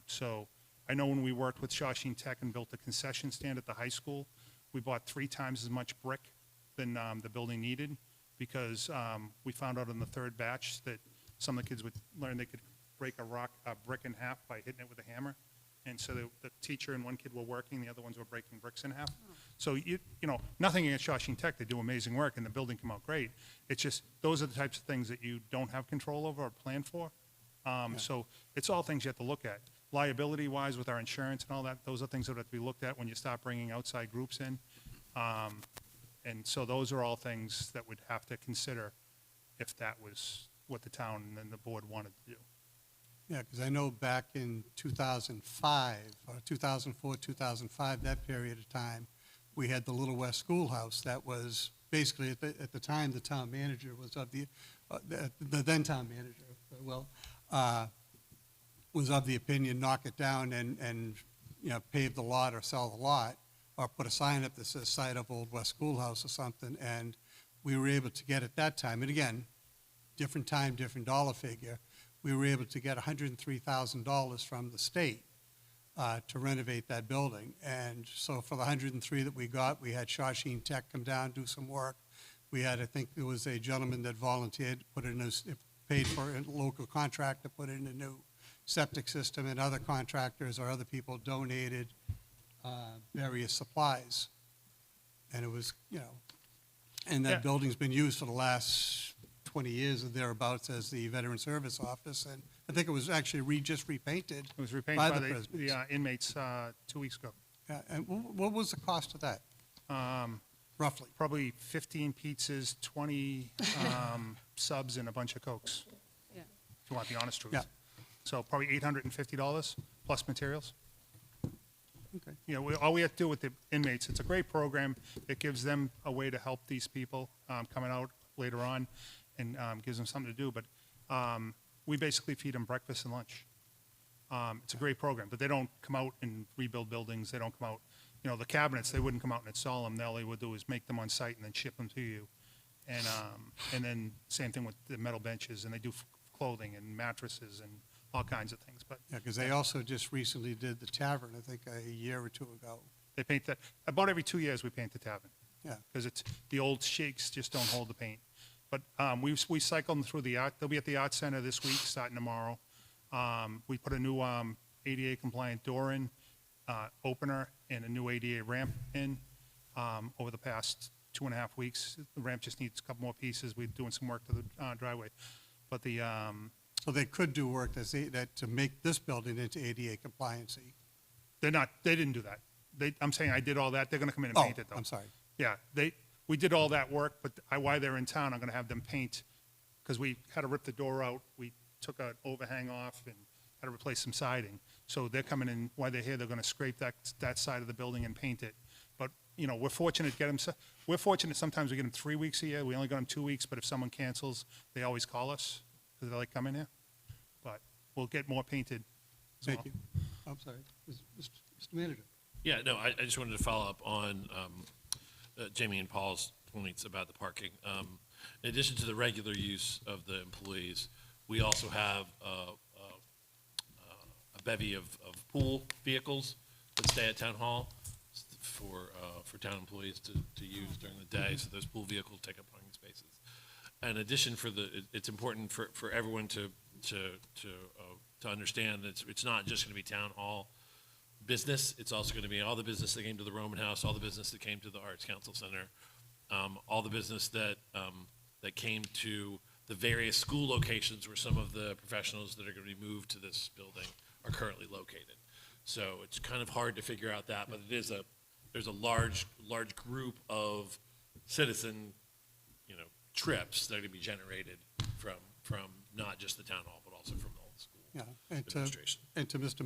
So I know when we worked with Shawshene Tech and built a concession stand at the high school, we bought 3 times as much brick than the building needed, because we found out in the 3rd batch that some of the kids would learn they could break a brick in half by hitting it with a hammer. And so the teacher and one kid were working, the other ones were breaking bricks in half. So you know, nothing against Shawshene Tech, they do amazing work and the building came out great. It's just, those are the types of things that you don't have control over or plan for. So it's all things you have to look at. Liability-wise with our insurance and all that, those are things that have to be looked at when you start bringing outside groups in. And so those are all things that would have to consider if that was what the town and the board wanted to do. Yeah, because I know back in 2005, or 2004, 2005, that period of time, we had the Little West Schoolhouse that was basically, at the time, the town manager was of the then town manager, was of the opinion, knock it down and you know, pave the lot or sell the lot, or put a sign up that says site of Old West Schoolhouse or something, and we were able to get at that time, and again, different time, different dollar figure, we were able to get $103,000 from the state to renovate that building. And so for the 103 that we got, we had Shawshene Tech come down, do some work. We had, I think there was a gentleman that volunteered, put in a, paid for a local contractor, put in a new septic system, and other contractors or other people donated various supplies. And it was, you know, and that Yeah. building's been used for the last 20 years or thereabouts as the Veteran Service Office, and I think it was actually just repainted. It was repainted By by the the prisoners. inmates 2 weeks ago. Yeah, and what was the cost of that, roughly? Probably 15 pizzas, 20 subs, and a bunch of Cokes, Yeah. if you want the honest truth. Yeah. So probably $850 plus materials. Okay. You know, all we have to do with the inmates, it's a great program. It gives them a way to help these people coming out later on, and gives them something to do. But we basically feed them breakfast and lunch. It's a great program, but they don't come out and rebuild buildings. They don't come out, you know, the cabinets, they wouldn't come out and install them. All they would do is make them on site and then ship them to you. And then same thing with the metal benches, and they do clothing and mattresses and all kinds of things. But Yeah, because they also just recently did the tavern, I think, a year or 2 ago. they paint that, about every 2 years we paint the tavern. Yeah. Because it's, the old shakes just don't hold the paint. But we cycle them through the art, they'll be at the Art Center this week, starting tomorrow. We put a new ADA compliant door in, opener, and a new ADA ramp in over the past 2.5 weeks. The ramp just needs a couple more pieces. We're doing some work to the driveway. But the, So they could do work to make this building into ADA compliancy. they didn't do that. I'm saying I did all that. They're gonna come in and Oh, paint it though. I'm sorry. Yeah, we did all that work, but while they're in town, I'm gonna have them paint, because we had to rip the door out. We took an overhang off and had to replace some siding. So they're coming in, while they're here, they're gonna scrape that side of the building and paint it. But, you know, we're fortunate to get them, we're fortunate sometimes we get them 3 weeks a year. We only got them 2 weeks, but if someone cancels, they always call us, because they like coming here. But we'll get more painted. as Thank well. you. I'm sorry. Mr. Manager. Yeah, no, I just wanted to follow up on Jamie and Paul's points about the parking. In addition to the regular use of the employees, we also have a bevy of pool vehicles that stay at Town Hall for town employees to use during the day, so those pool vehicles take up parking spaces. In addition, it's important for everyone to understand that it's not just going to be Town Hall business. It's also going to be all the business that came to the Roman House, all the business that came to the Arts Council Center, all the business that came to the various school locations where some of the professionals that are going to be moved to this building are currently located. So it's kind of hard to figure out that, but there's a large group of citizen, trips that are going to be generated from not just the town hall, but also from the whole school. Yeah, and administration. to Mr.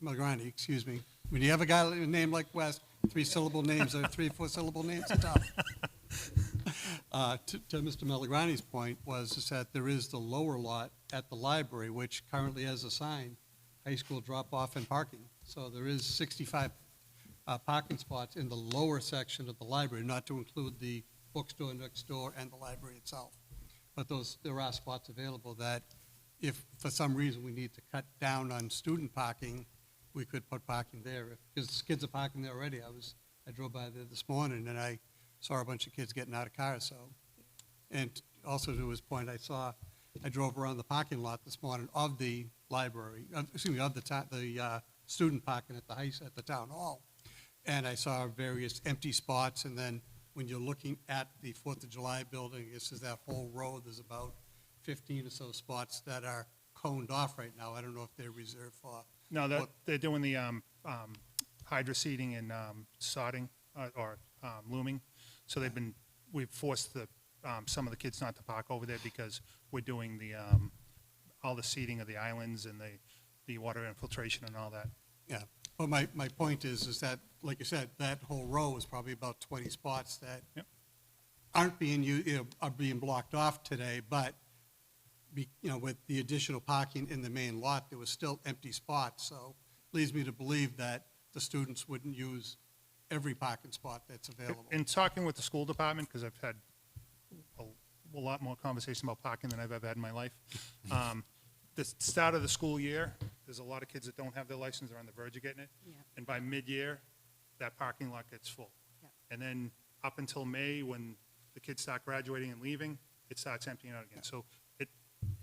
Malagrandi, excuse me, when you have a guy with a name like West, 3-syllable names or 3-4-syllable names are tough. To Mr. Melograni's point was is that there is the lower lot at the library, which currently has a sign, high school drop-off and parking. So there is 65 parking spots in the lower section of the library, not to include the bookstore next door and the library itself. But there are spots available that if for some reason we need to cut down on student parking, we could put parking there. Because kids are parking there already. I drove by there this morning and I saw a bunch of kids getting out of cars, so. And also to his point, I drove around the parking lot this morning of the library, of the student parking at the town hall. And I saw various empty spots, and then when you're looking at the 4th of July building, this is that whole row, there's about 15 or so spots that are coned off right now. I don't know if they're reserved for. No, they're doing the hydro seeding and sodding or looming. So we've forced some of the kids not to park over there because we're doing all the seeding of the islands and the water infiltration and all that. Yeah, but my point is that, like you said, that whole row is probably about 20 spots that Yep. aren't being are being blocked off today, but with the additional parking in the main lot, there was still empty spots, so leads me to believe that the students wouldn't use every parking spot that's available. In talking with the school department, because I've had a lot more conversation about parking than I've ever had in my life. The start of the school year, there's a lot of kids that don't have their license, are on the verge of getting it. Yeah. And by mid-year, that parking lot gets full. Yeah. And then up until May, when the kids start graduating and leaving, it starts emptying out again. So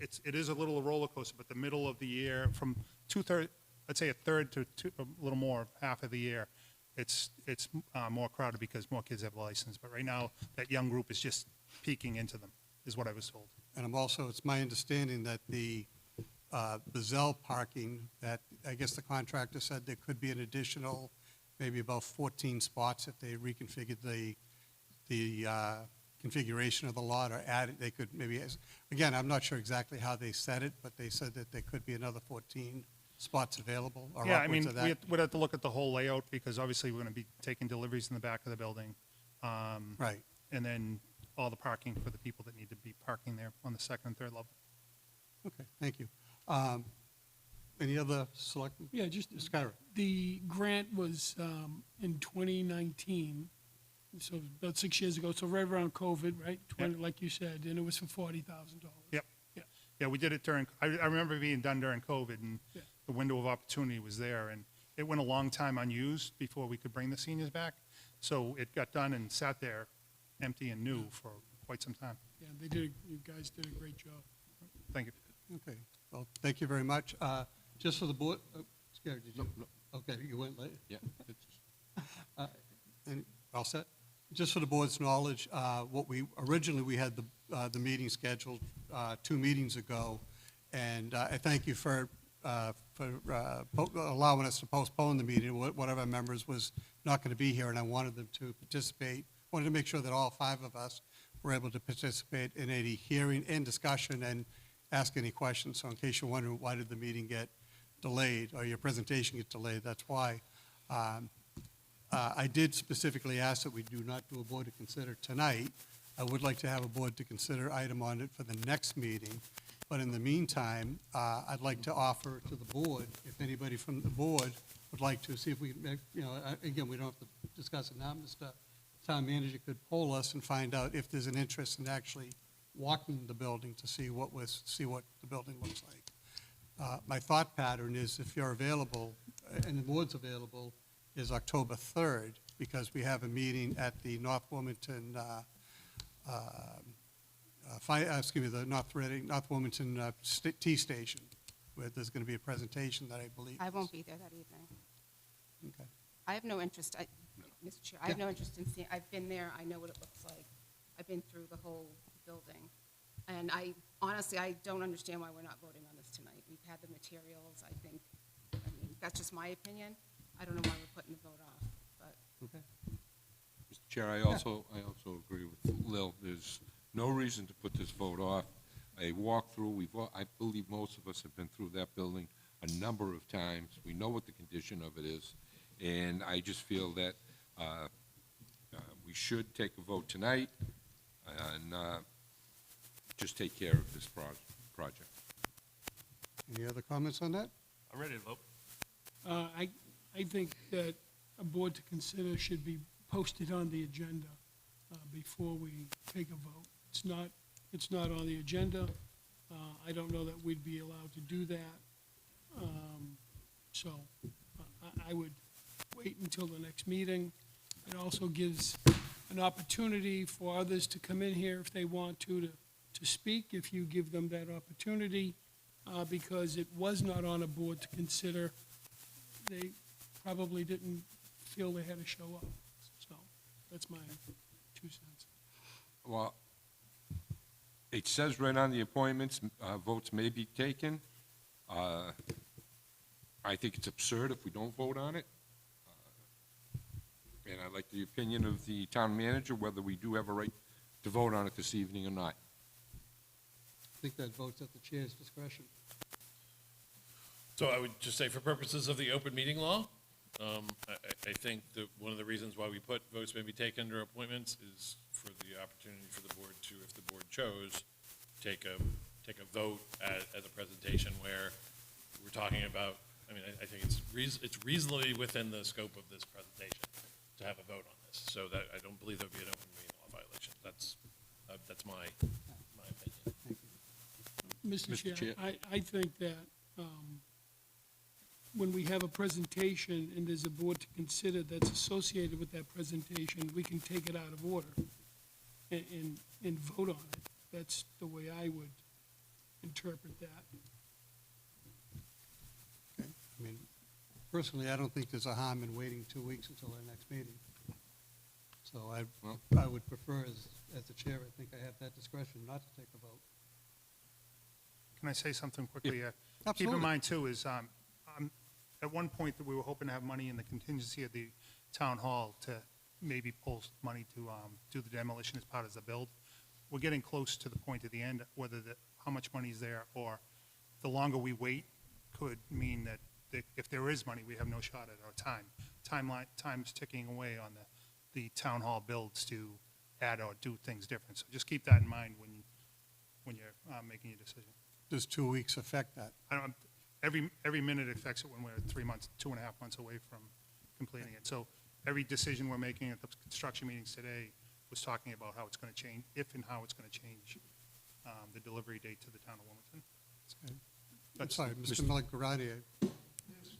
it is a little roller coaster, but the middle of the year, from I'd say a third to a little more, half of the year, it's more crowded because more kids have a license. But right now, that young group is just peeking into them, is what I was told. And it's my understanding that the Buzzell parking, that I guess the contractor said there could be an additional, maybe about 14 spots if they reconfigured the configuration of the lot or added, they could maybe, again, I'm not sure exactly how they said it, but they said that there could be another 14 spots available or Yeah, I upwards mean, of that. we'd have to look at the whole layout because obviously we're going to be taking deliveries in the back of the building. Right. And then all the parking for the people that need to be parking there on the second and third level. Okay, thank you. Any other select? Yeah, just, Skyra. the grant was in 2019, so about 6 years ago, so right around COVID, right? Like you said, and it was for $40,000. Yep. Yeah. Yeah, we did it I remember it being done during COVID, and Yeah. the window of opportunity was there, and it went a long time unused before we could bring the seniors back. So it got done and sat there empty and new for quite some time. Yeah, you guys did a great job. Thank you. Okay, well, thank you very much. Just for the board, Scary, did you? No. Okay, you went late. Yeah. it's- All set? Just for the board's knowledge, originally we had the meeting scheduled 2 meetings ago, and I thank you for allowing us to postpone the meeting. One of our members was not going to be here, and I wanted them to participate. Wanted to make sure that all 5 of us were able to participate in a hearing and discussion and ask any questions. So in case you're wondering why did the meeting get delayed or your presentation get delayed, that's why. I did specifically ask that we do not do a board to consider tonight. I would like to have a board to consider item on it for the next meeting. But in the meantime, I'd like to offer to the board, if anybody from the board would like to see if we, again, we don't have to discuss it now. Mr. Town Manager could poll us and find out if there's an interest in actually walking the building to see what the building looks like. My thought pattern is if you're available, and the board's available, is October 3rd, because we have a meeting at the North Wilmington, the North Wilmington T Station, where there's going to be a presentation that I believe. I won't be there that evening. Okay. I have no interest, Mr. Chair, I have no interest in seeing, I've been there, I know what it looks like. I've been through the whole building. And honestly, I don't understand why we're not voting on this tonight. We've had the materials, I mean, that's just my opinion. I don't know why we're putting the vote off, but. Okay. Mr. Chair, I also agree with Lil. There's no reason to put this vote off. A walkthrough, I believe most of us have been through that building a number of times. We know what the condition of it is, and I just feel that we should take a vote tonight. and just take care of this project. Any other comments on that? I'm ready to vote. I think that a board to consider should be posted on the agenda before we take a vote. It's not on the agenda. I don't know that we'd be allowed to do that. So I would wait until the next meeting. It also gives an opportunity for others to come in here if they want to speak, if you give them that opportunity, because it was not on a board to consider. They probably didn't feel they had to show up. So that's my 2 cents. Well, it says right on the appointments, votes may be taken. I think it's absurd if we don't vote on it. And I'd like the opinion of the town manager, whether we do have a right to vote on it this evening or not. I think that vote's at the chair's discretion. So I would just say, for purposes of the open meeting law, I think that one of the reasons why we put votes may be taken under appointments is for the opportunity for the board to, if the board chose, take a vote at a presentation where we're talking about, I mean, I think it's reasonably within the scope of this presentation to have a vote on this. So that, I don't believe there would be an open meeting law violation. That's my opinion. Mr. Chair, Chair. I think that when we have a presentation and there's a board to consider that's associated with that presentation, we can take it out of order and vote on it. That's the way I would interpret that. Okay. I mean, personally, I don't think there's a harm in waiting 2 weeks until our next meeting. So I would prefer, as the chair, I think I have that discretion not to take a vote. Can I say something quickly? Keep Absolutely. in mind, too, is at one point that we were hoping to have money in the contingency of the town hall to maybe pull money to do the demolition as part of the build. We're getting close to the point at the end, whether how much money is there, or the longer we wait could mean that if there is money, we have no shot at our time's ticking away on the town hall builds to add or do things different. So just keep that in mind when you're making your decision. Does 2 weeks affect that? Every minute affects it when we're 3 months, 2.5 months away from completing it. So every decision we're making at the construction meetings today was talking about how it's going to change, if and how it's going to change the delivery date to the town of Wilmington. I'm sorry, Mr. Milicarati,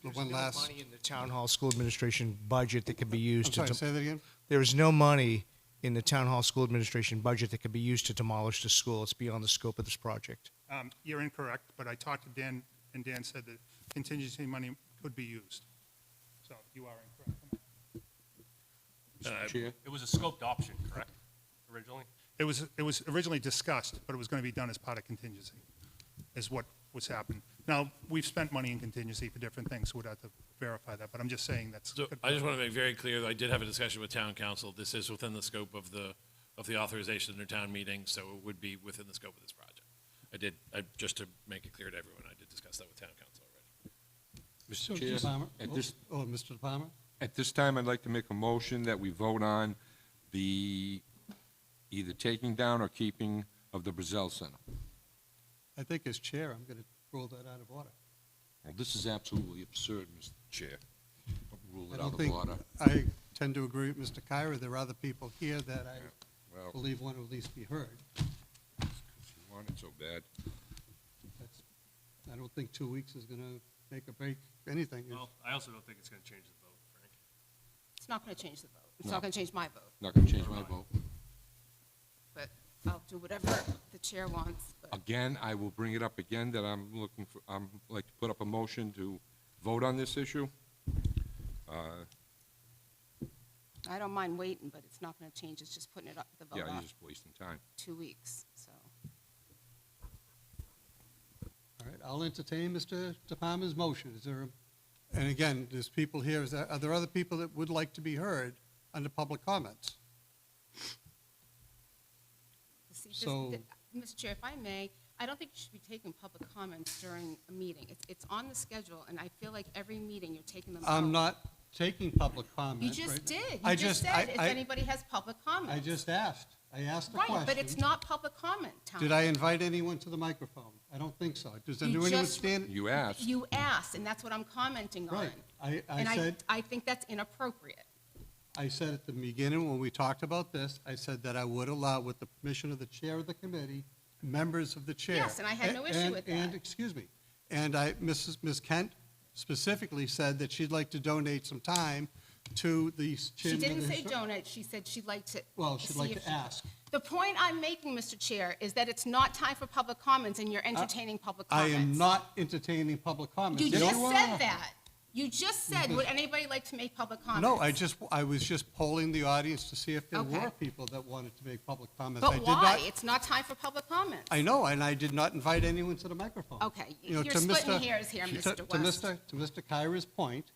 the one no last, money in the town hall school administration budget that could be I'm used sorry, to, say that again? there is no money in the town hall school administration budget that could be used to demolish the school. It's beyond the scope of this project. You're incorrect, but I talked to Dan, and Dan said that contingency money could be used. So you are incorrect on that. Mr. Chair? It was a scoped option, correct, originally? It was originally discussed, but it was going to be done as part of contingency, is what was happened. Now, we've spent money in contingency for different things, so we'd have to verify that, but I'm just saying that's. So I just want to make very clear that I did have a discussion with town council. This is within the scope of the authorization in their town meeting, so it would be within the scope of this project. Just to make it clear to everyone, I did discuss that with town council already. So Mr. Chair, just- at this, Mr. Palmer? at this time, I'd like to make a motion that we vote on the either taking down or keeping of the Buzzell Center. I think as chair, I'm going to rule that out of order. Well, this is absolutely absurd, Mr. Chair. Rule I it don't out of think, order. I tend to agree with Mr. Kyra. There are other people here that I Well, believe want to at least be heard. you want it so bad. That's, I don't think 2 weeks is going to make or break anything. Well, I also don't think it's going to change the vote, Frank. It's not going to change the vote. It's No. not going to change my vote, Not going to change my vote. but I'll do whatever the chair wants. But Again, I will bring it up again that I'm like to put up a motion to vote on this issue. I don't mind waiting, but it's not going to change. It's just putting it up, the vote Yeah, you're up just wasting time. 2 weeks, so. All right, I'll entertain Mr. De Palma's motion. Is there, and again, there's people here, are there other people that would like to be heard under public comments? See, this- So- Mr. Chair, if I may, I don't think you should be taking public comments during a meeting. It's on the schedule, and I feel like every meeting you're taking them out. I'm not taking public You comments just right now. did. I You just I- said if I- anybody has public comments. I just asked. I asked a Right, question. but it's not public comment time. Did I invite anyone to the microphone? I don't think so. Does You anyone just- stand? You asked. You asked, and that's what I'm commenting on. Right. I And said, I think that's inappropriate. I said at the beginning, when we talked about this, I said that I would allow, with the permission of the chair of the committee, members of the chair. Yes, and I had no issue with And, that. excuse me, and Ms. Kent specifically said that she'd like to donate some time to the She chairman of didn't the. say donate, she said she'd like to. Well, she'd see like if to she- ask. The point I'm making, Mr. Chair, is that it's not time for public comments, and you're entertaining public I comments. am not entertaining public comments. You Yes, just you said are. that. You just said, would anybody like to make public comments? No, I was just polling the audience to see if there Okay. were people that wanted to make public comments. I But did why? not- It's not time for public comments. I know, and I did not invite anyone to the microphone. Okay, You know, you're to splitting Mr. hairs here, to- Mr. to West. To Mr. Kyra's point,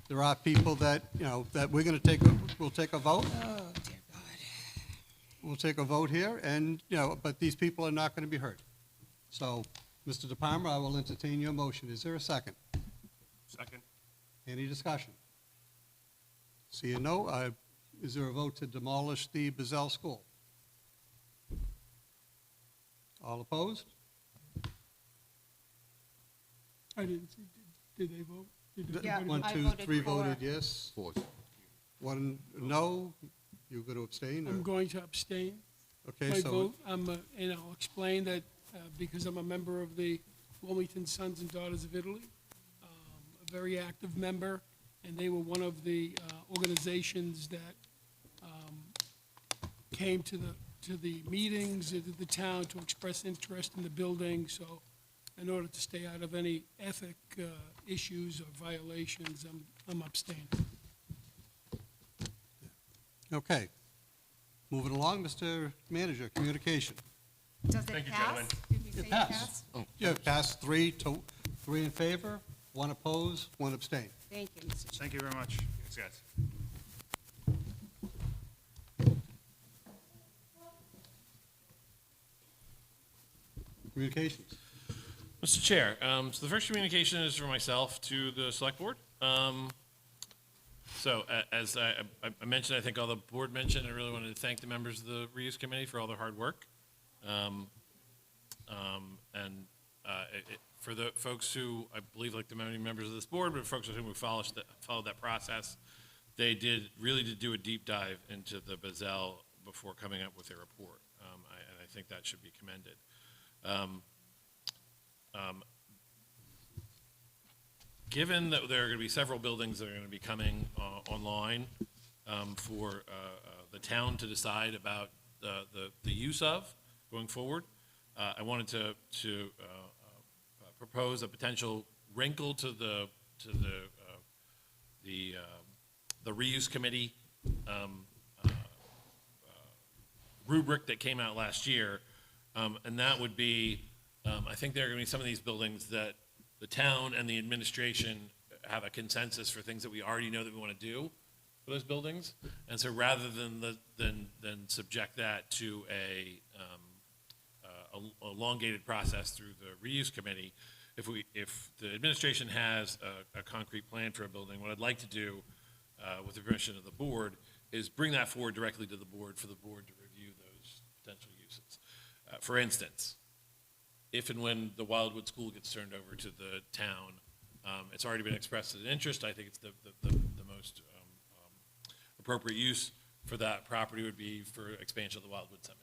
there are people that, you know, that we're going to we'll take a vote. Oh, dear God. We'll take a vote here, and, you know, but these people are not going to be heard. So, Mr. De Palma, I will entertain your motion. Is there a second? Second. Any discussion? Seeing no, is there a vote to demolish the Buzzell School? All opposed? I didn't see, did they vote? Did Yeah, everybody One, vote? I two, voted three for. voted yes. Four. One no. You're going to abstain? I'm or- going to abstain. Okay, My so, vote, and I'll explain that because I'm a member of the Wilmington Sons and Daughters of Italy, a very active member, and they were one of the organizations that came to the meetings of the town to express interest in the building. So in order to stay out of any ethic issues or violations, I'm abstaining. okay. Moving along, Mr. Manager, communication. Does it Thank you, pass? gentlemen. Did we say it passed. passed? You have passed three in favor, one opposed, one abstain. Thank you, Mr. Chair. Thank you very much. Thanks, guys. Communications. Mr. Chair, so the first communication is from myself to the Select Board. As I mentioned, I think all the board mentioned, I really wanted to thank the members of the Reuse Committee for all their hard work. For the folks who, I believe, like the many members of this board, but folks who followed that process, they really did do a deep dive into the Buzzell before coming up with their report. And I think that should be commended. Given that there are going to be several buildings that are going to be coming online for the town to decide about the use of going forward, I wanted to propose a potential wrinkle to the reuse committee rubric that came out last year, and that would be, I think there are going to be some of these buildings that the town and the administration have a consensus for things that we already know that we want to do for those buildings, and so rather than subject that to a elongated process through the reuse committee, if the administration has a concrete plan for a building, what I'd like to do, with the permission of the board, is bring that forward directly to the board for the board to review those potential uses. For instance, if and when the Wildwood School gets turned over to the town, it's already been expressed as an interest. I think it's the most appropriate use for that property would be for expansion of the Wildwood Cemetery.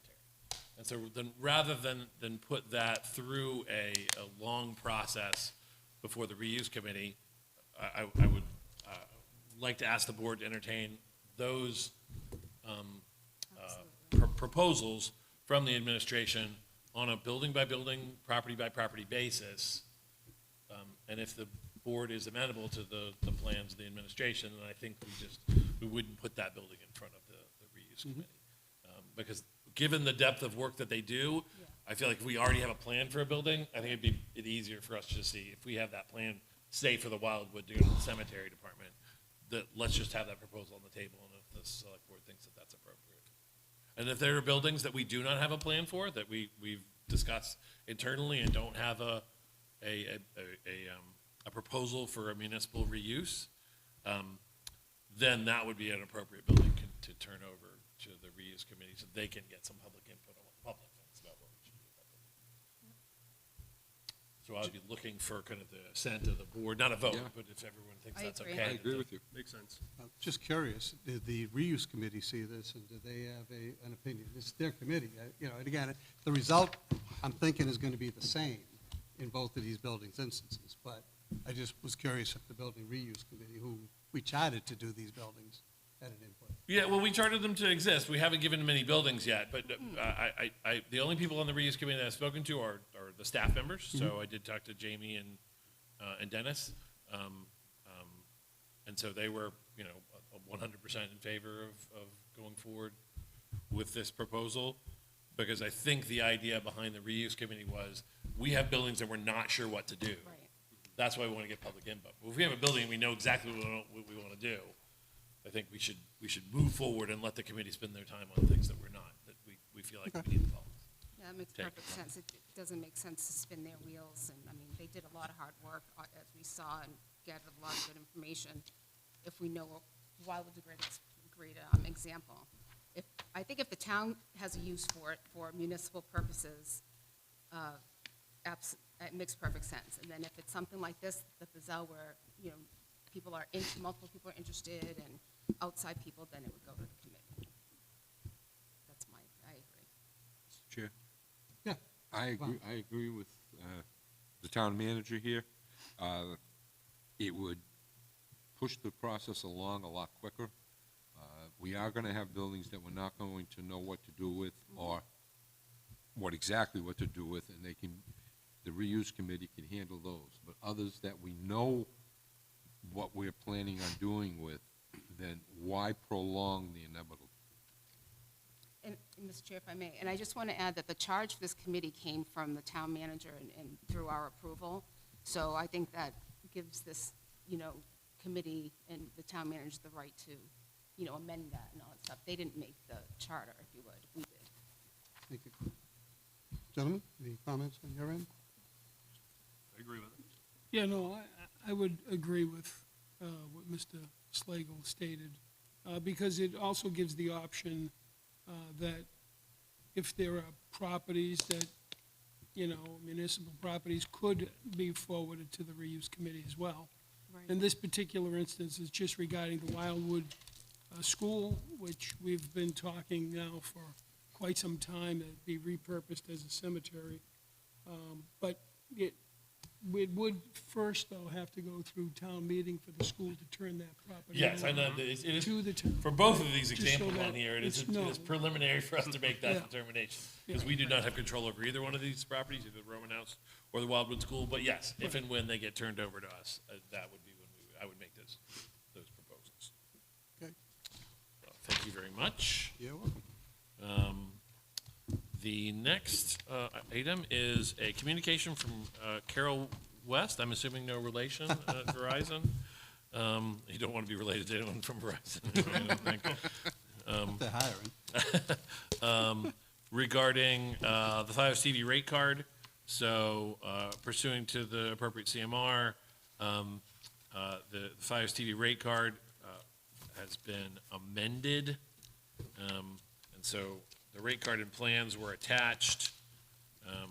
And so then, rather than put that through a long process before the reuse committee, I would like to ask the board to entertain those proposals from the administration on a building-by-building, property-by-property basis. And if the board is amenable to the plans of the administration, then I think we wouldn't put that building in front of the reuse committee. Because given the depth of work that they do, I feel like if we already have a plan for a building, I think it'd be easier for us to see if we have that plan, say for the Wildwood to go to the cemetery department, that let's just have that proposal on the table, and if the select board thinks that that's appropriate. And if there are buildings that we do not have a plan for, that we've discussed internally and don't have a proposal for a municipal reuse, then that would be an appropriate building to turn over to the reuse committee so they can get some public input on what the public thinks about what we should do about them. So I'd be looking for kind of the assent of the board, not a vote, Yeah. but if everyone thinks I that's agree. okay. I agree with you. Makes sense. Just curious, did the reuse committee see this, and do they have an opinion? It's their committee, and again, the result, I'm thinking, is going to be the same in both of these buildings instances, but I just was curious if the building reuse committee, who we chartered to do these buildings, had an input. Yeah, well, we chartered them to exist. We haven't given them any buildings yet, but the only people on the reuse committee that I've spoken to are the staff members. So I did talk to Jamie and Dennis, and so they were, 100% in favor of going forward with this proposal, because I think the idea behind the reuse committee was we have buildings that we're not sure what to do. Right. That's why we want to get public input. But if we have a building and we know exactly what we want to do, I think we should move forward and let the committee spend their time on things that we're not, that we feel like we need involved. Yeah, that makes Take perfect sense. It doesn't make sense to spin their wheels, and, I mean, they did a lot of hard work, as we saw, and gathered a lot of good information. If we know, Wildwood's a great example. I think if the town has a use for it for municipal purposes, it makes perfect sense. And then if it's something like this, the Buzzell, where, multiple people are interested, and outside people, then it would go to the committee. I agree. Mr. Chair? Yeah. I agree with the town manager here. It would push the process along a lot quicker. We are going to have buildings that we're not going to know what to do with, or what to do with, and the reuse committee can handle those. But others that we know what we're planning on doing with, then why prolong the inevitable? And, Mr. Chair, if I may, and I just want to add that the charge for this committee came from the town manager and through our approval. So I think that gives this, committee and the town manager the right to, amend that and all that stuff. They didn't make the charter, if you would. We did. Thank you. Gentlemen, any comments on your end? I agree with it. Yeah, no, I would agree with what Mr. Slagle stated, because it also gives the option that if there are properties that, municipal properties could be forwarded to the reuse committee as well. Right. In this particular instance, it's just regarding the Wildwood School, which we've been talking now for quite some time, that it be repurposed as a cemetery. But it would first, though, have to go through town meeting for the school to turn that property Yes, I know, over it is, to the town. for both of these Just so examples that on here, it is it's preliminary for us to make that Yeah. determination. Because Yeah. we do not have control over either one of these properties, either the Roman House or the Wildwood School. But yes, if and when they get turned over to us, that would be when I would make those proposals. Okay. Well, thank you very much. You're welcome. The next item is a communication from Carol West. I'm assuming no relation at Verizon. You don't want to be related to anyone from Verizon, I don't think. They're hiring. Regarding the Fios TV rate card. So pursuant to the appropriate CMR, the Fios TV rate card has been amended. And so the rate card and plans were attached. I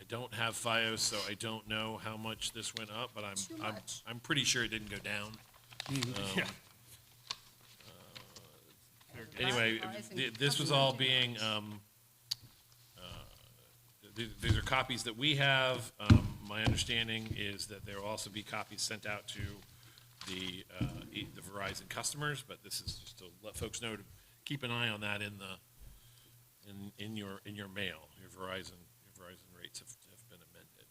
don't have Fios, so I don't know how much this went up, but Too much. I'm pretty sure it didn't go down. Yeah. Anyway, Verizon this was doesn't all do being, these are copies that we have. My understanding is that there will also be copies sent out to the Verizon customers, but this is just to let folks know to keep an eye on that in your mail. Your Verizon rates have been amended.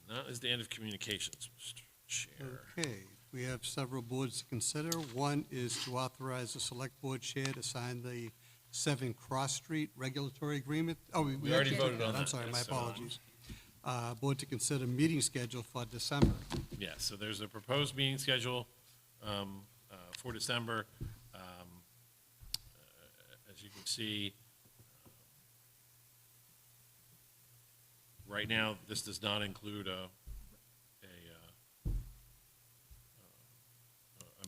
And that is the end of communications, Mr. Chair. Okay, we have several boards to consider. One is to authorize the Select Board Chair to sign the 7 Cross Street regulatory agreement. Oh, We already voted on I'm that, sorry, my yes, so- apologies. Board to consider meeting schedule for December. Yeah, so there's a proposed meeting schedule for December. As you can see, right now, this does not include a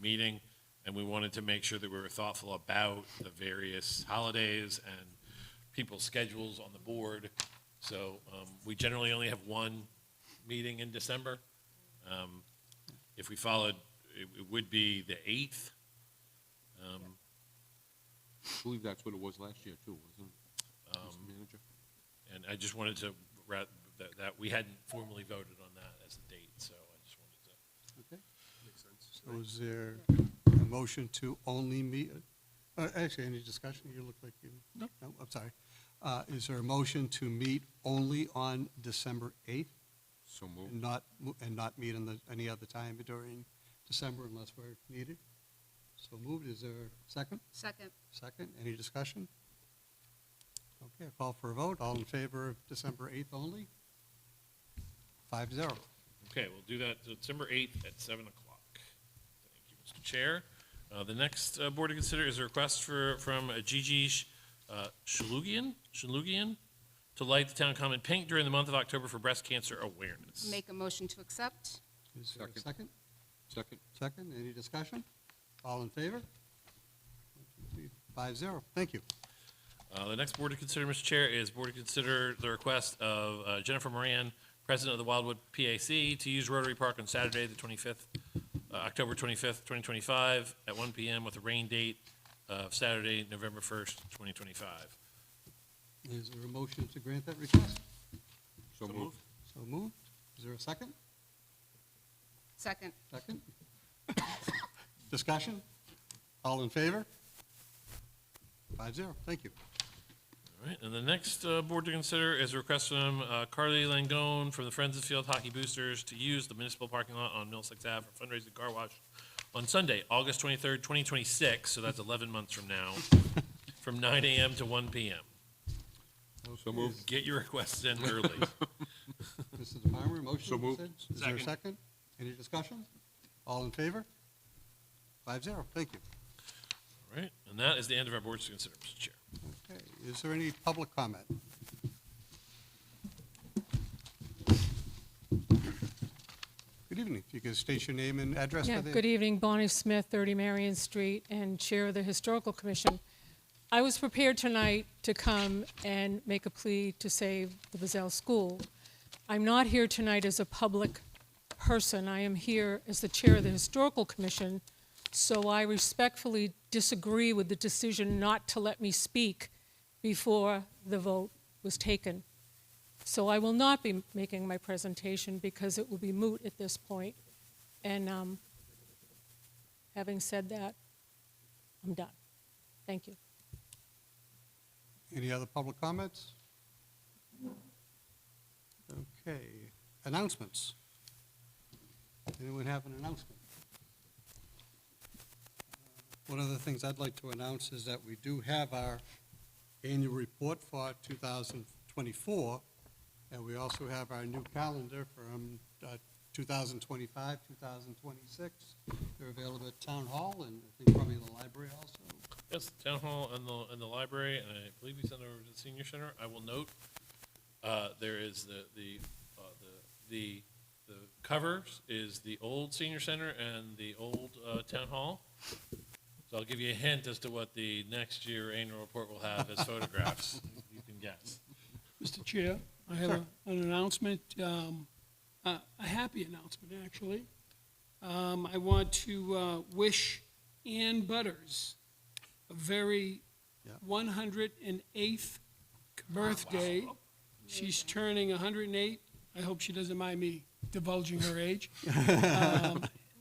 meeting. And we wanted to make sure that we were thoughtful about the various holidays and people's schedules on the board. So we generally only have one meeting in December. If we followed, it would be the 8th. I believe that's what it was last year, too, wasn't it, Mr. Manager? And I just wanted to, that we hadn't formally voted on that as the date, so I just wanted to. Okay. So is there a motion to only meet, actually, any discussion? You look like you, no, I'm sorry. Is there a motion to meet only on December 8th? So moved. And not meet any other time during December unless we're needed? So moved. Is there a second? Second. Second. Any discussion? Okay, I'll call for a vote. All in favor of December 8th only? 5-0. Okay, we'll do that December 8th at 7 o'clock. Thank you, Mr. Chair. The next board to consider is a request from Gigi Shalugian to light the town common pink during the month of October for breast cancer awareness. Make a motion to accept. Is there a second? Second. Second. Any discussion? All in favor? 5-0. Thank you. The next board to consider, Mr. Chair, is board to consider the request of Jennifer Moran, President of the Wildwood PAC, to use Rotary Park on Saturday, the 25th, October 25th, 2025, at 1 p.m. with a rain date of Saturday, November 1st, 2025. Is there a motion to grant that request? So moved. So moved. Is there a second? Second. Second. Discussion? All in favor? 5-0. Thank you. All right, and the next board to consider is a request from Carly Langone from the Friends of Field Hockey Boosters to use the municipal parking lot on Middlesex Ave for fundraising car wash on Sunday, August 23rd, 2026, so that's 11 months from now, from 9 a.m. to 1 p.m. So moved. Get your requests in early. Mrs. Farmer, motion? So moved. Is there a second? Any discussion? All in favor? 5-0. Thank you. All right, and that is the end of our boards to consider, Mr. Chair. Okay. Is there any public comment? Good evening. If you could state your name and address for Yeah, the... good evening, Bonnie Smith, 30 Marion Street, and Chair of the Historical Commission. I was prepared tonight to come and make a plea to save the Buzzell School. I'm not here tonight as a public person. I am here as the Chair of the Historical Commission, so I respectfully disagree with the decision not to let me speak before the vote was taken. So I will not be making my presentation because it will be moot at this point. And having said that, I'm done. Thank you. Any other public comments? Okay. Announcements. Anyone have an announcement? One of the things I'd like to announce is that we do have our annual report for 2024, and we also have our new calendar from 2025, 2026. They're available at Town Hall and I think probably the library also. Yes, the town hall and the library, and I believe we sent over to the senior center. I will note, there is the covers is the old senior center and the old town hall. So I'll give you a hint as to what the next year annual report will have as photographs. You can guess. Mr. Chair, I have an announcement, a happy announcement, actually. I want to wish Ann Butters a very 108th birthday. She's turning 108. I hope she doesn't mind me divulging her age.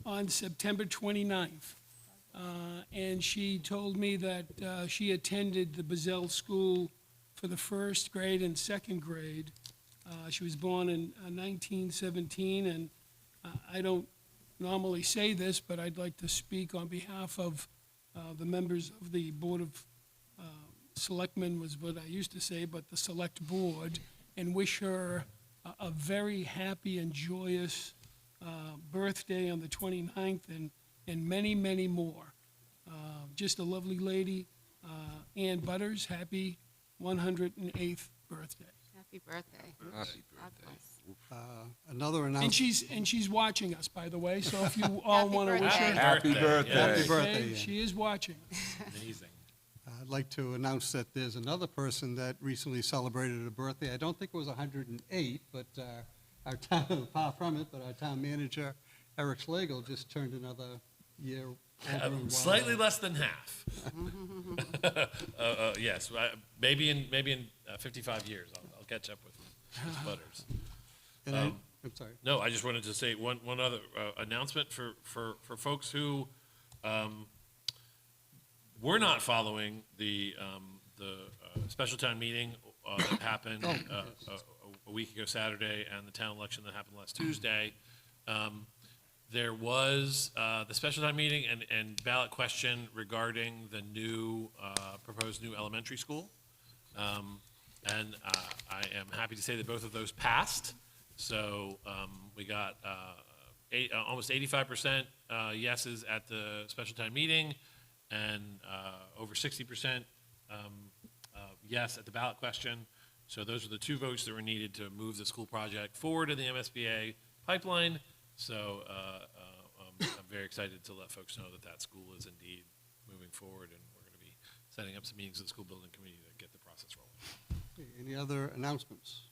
On September 29th. And she told me that she attended the Buzzell School for the first grade and second grade. She was born in 1917, and I don't normally say this, but I'd like to speak on behalf of the members of the Board of Selectmen, was what I used to say, but the Select Board, and wish her a very happy and joyous birthday on the 29th, and many, many more. Just a lovely lady. Ann Butters, happy 108th birthday. Happy birthday. Happy God birthday. bless. Another And announcement. she's watching us, by the way, so if you all Happy want to wish her. Happy birthday. yes. Happy birthday, Okay, Ann. she is watching. Amazing. I'd like to announce that there's another person that recently celebrated a birthday. I don't think it was 108, but our town, far from it, but our town manager, Eric Schlegel, just turned another year over. in Slightly one. less than half. Yes, maybe in 55 years, I'll catch up with Ms. Butters. And I'm sorry. No, I just wanted to say one other announcement for folks who were not following the special town meeting that happened a week ago Saturday, and the town election that happened last Tuesday. There was the special town meeting and ballot question regarding the proposed new elementary school. And I am happy to say that both of those passed. So we got almost 85% yeses at the special town meeting, and over 60% yes at the ballot question. So those are the two votes that were needed to move the school project forward in the MSBA pipeline. So I'm very excited to let folks know that school is indeed moving forward, and we're going to be setting up some meetings with the school building committee to get the process rolling. Okay, any other announcements?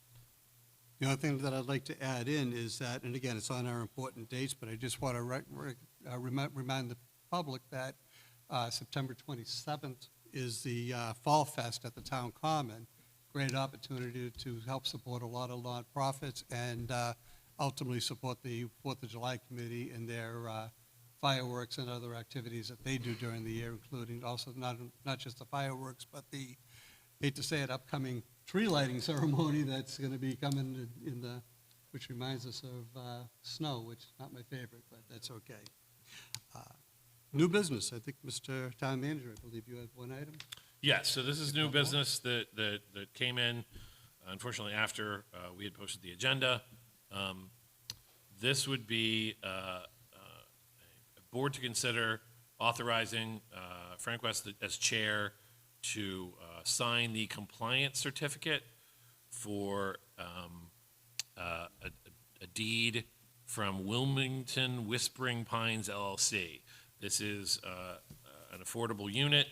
The only thing that I'd like to add in is that, and again, it's on our important dates, but I just want to remind the public that September 27th is the Fall Fest at the Town Common. Great opportunity to help support a lot of nonprofits and ultimately support the 4th of July Committee and their fireworks and other activities that they do during the year, including also not just the fireworks, but the, hate to say it, upcoming tree lighting ceremony that's going to be coming in the, which reminds us of snow, which is not my favorite, but that's okay. New business, I think, Mr. Town Manager, I believe you had one item? Yes, so this is new business that came in, unfortunately, after we had posted the agenda. This would be a board to consider authorizing Frank West as chair to sign the compliance certificate for a deed from Wilmington Whispering Pines LLC. This is an affordable unit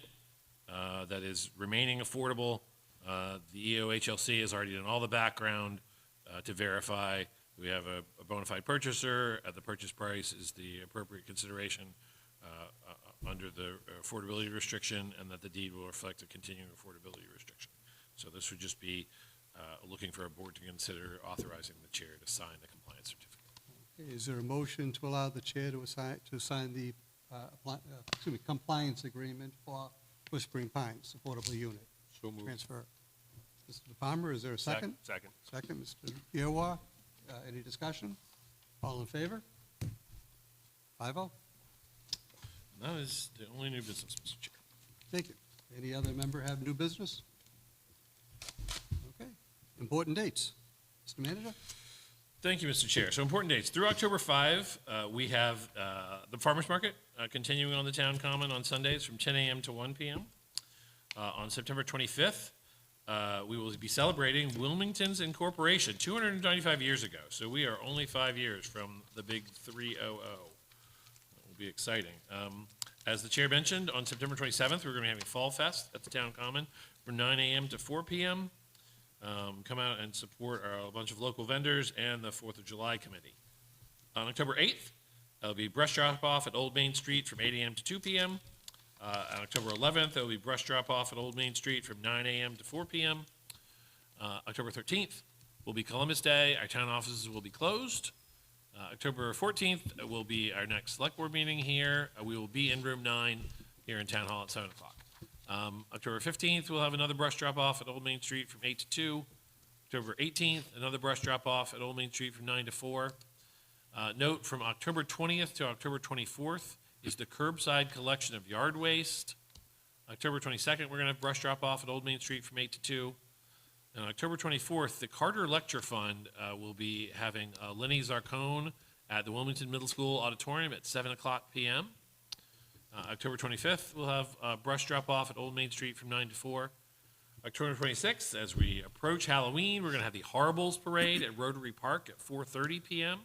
that is remaining affordable. The EOHLC has already done all the background to verify we have a bona fide purchaser. The purchase price is the appropriate consideration under the affordability restriction, and that the deed will reflect a continuing affordability restriction. So this would just be looking for a board to consider authorizing the chair to sign the compliance certificate. Okay, is there a motion to allow the chair to sign the compliance agreement for Whispering Pines affordable unit So moved. transfer? Mr. Palmer, is there a second? Second. Second, Mr. Irwa. Any discussion? All in favor? 5-0. And that is the only new business, Mr. Chair. Thank you. Any other member have new business? Okay. Important dates. Mr. Manager? Thank you, Mr. Chair. So important dates. Through October 5, we have the farmer's market continuing on the town common on Sundays from 10 a.m. to 1 p.m. On September 25th, we will be celebrating Wilmington's incorporation 295 years ago. So we are only 5 years from the big 300. It will be exciting. As the chair mentioned, on September 27th, we're going to be having Fall Fest at the town common from 9 a.m. to 4 p.m. Come out and support a bunch of local vendors and the 4th of July committee. On October 8th, there'll be brush drop-off at Old Main Street from 8 a.m. to 2 p.m. On October 11th, there'll be brush drop-off at Old Main Street from 9 a.m. to 4 p.m. October 13th will be Columbus Day. Our town offices will be closed. October 14th will be our next select board meeting here. We will be in room 9 here in Town Hall at 7 o'clock. October 15th, we'll have another brush drop-off at Old Main Street from 8 to 2. October 18th, another brush drop-off at Old Main Street from 9 to 4. Note, from October 20th to October 24th is the curbside collection of yard waste. October 22nd, we're going to have brush drop-off at Old Main Street from 8 to 2. And October 24th, the Carter Lecture Fund will be having Lenny Zarcone at the Wilmington Middle School Auditorium at 7 o'clock p.m. October 25th, we'll have brush drop-off at Old Main Street from 9 to 4. October 26th, as we approach Halloween, we're going to have the Horribles Parade at Rotary Park at 4:30 p.m.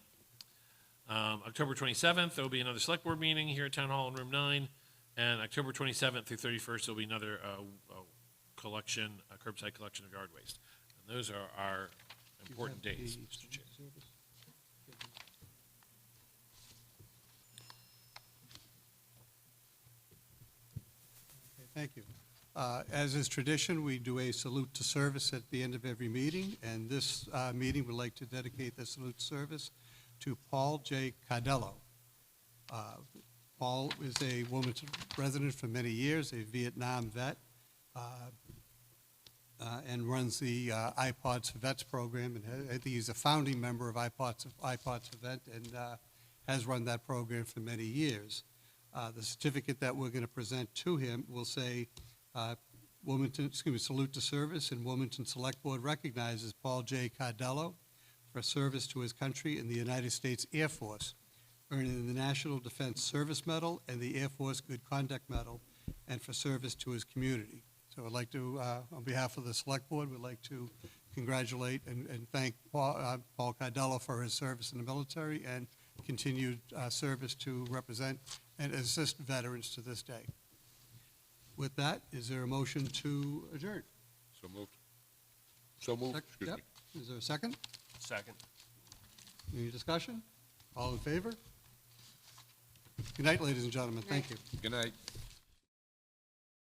October 27th, there will be another Select Board meeting here at Town Hall in Room 9. And October 27th through 31st, there will be another collection, curbside collection of yard waste. And those are our important days, Mr. Chair. Okay, thank you. As is tradition, we do a salute to service at the end of every meeting, and this meeting would like to dedicate the salute to service to Paul J. Cardello. Paul is a Wilmington resident for many years, a Vietnam vet, and runs the iPods for Vets program, and I think he's a founding member of iPods for Vet, and has run that program for many years. The certificate that we're going to present to him will say, salute to service, and Wilmington Select Board recognizes Paul J. Cardello for service to his country in the United States Air Force, earning the National Defense Service Medal and the Air Force Good Conduct Medal, and for service to his community. So I'd like to, on behalf of the Select Board, we'd like to congratulate and thank Paul Cardello for his service in the military and continued service to represent and assist veterans to this day. With that, is there a motion to adjourn? So moved. So moved, excuse Yep. me. Is there a second? Second. Any discussion? All in favor? Good night, ladies and gentlemen. Thank you. Good night.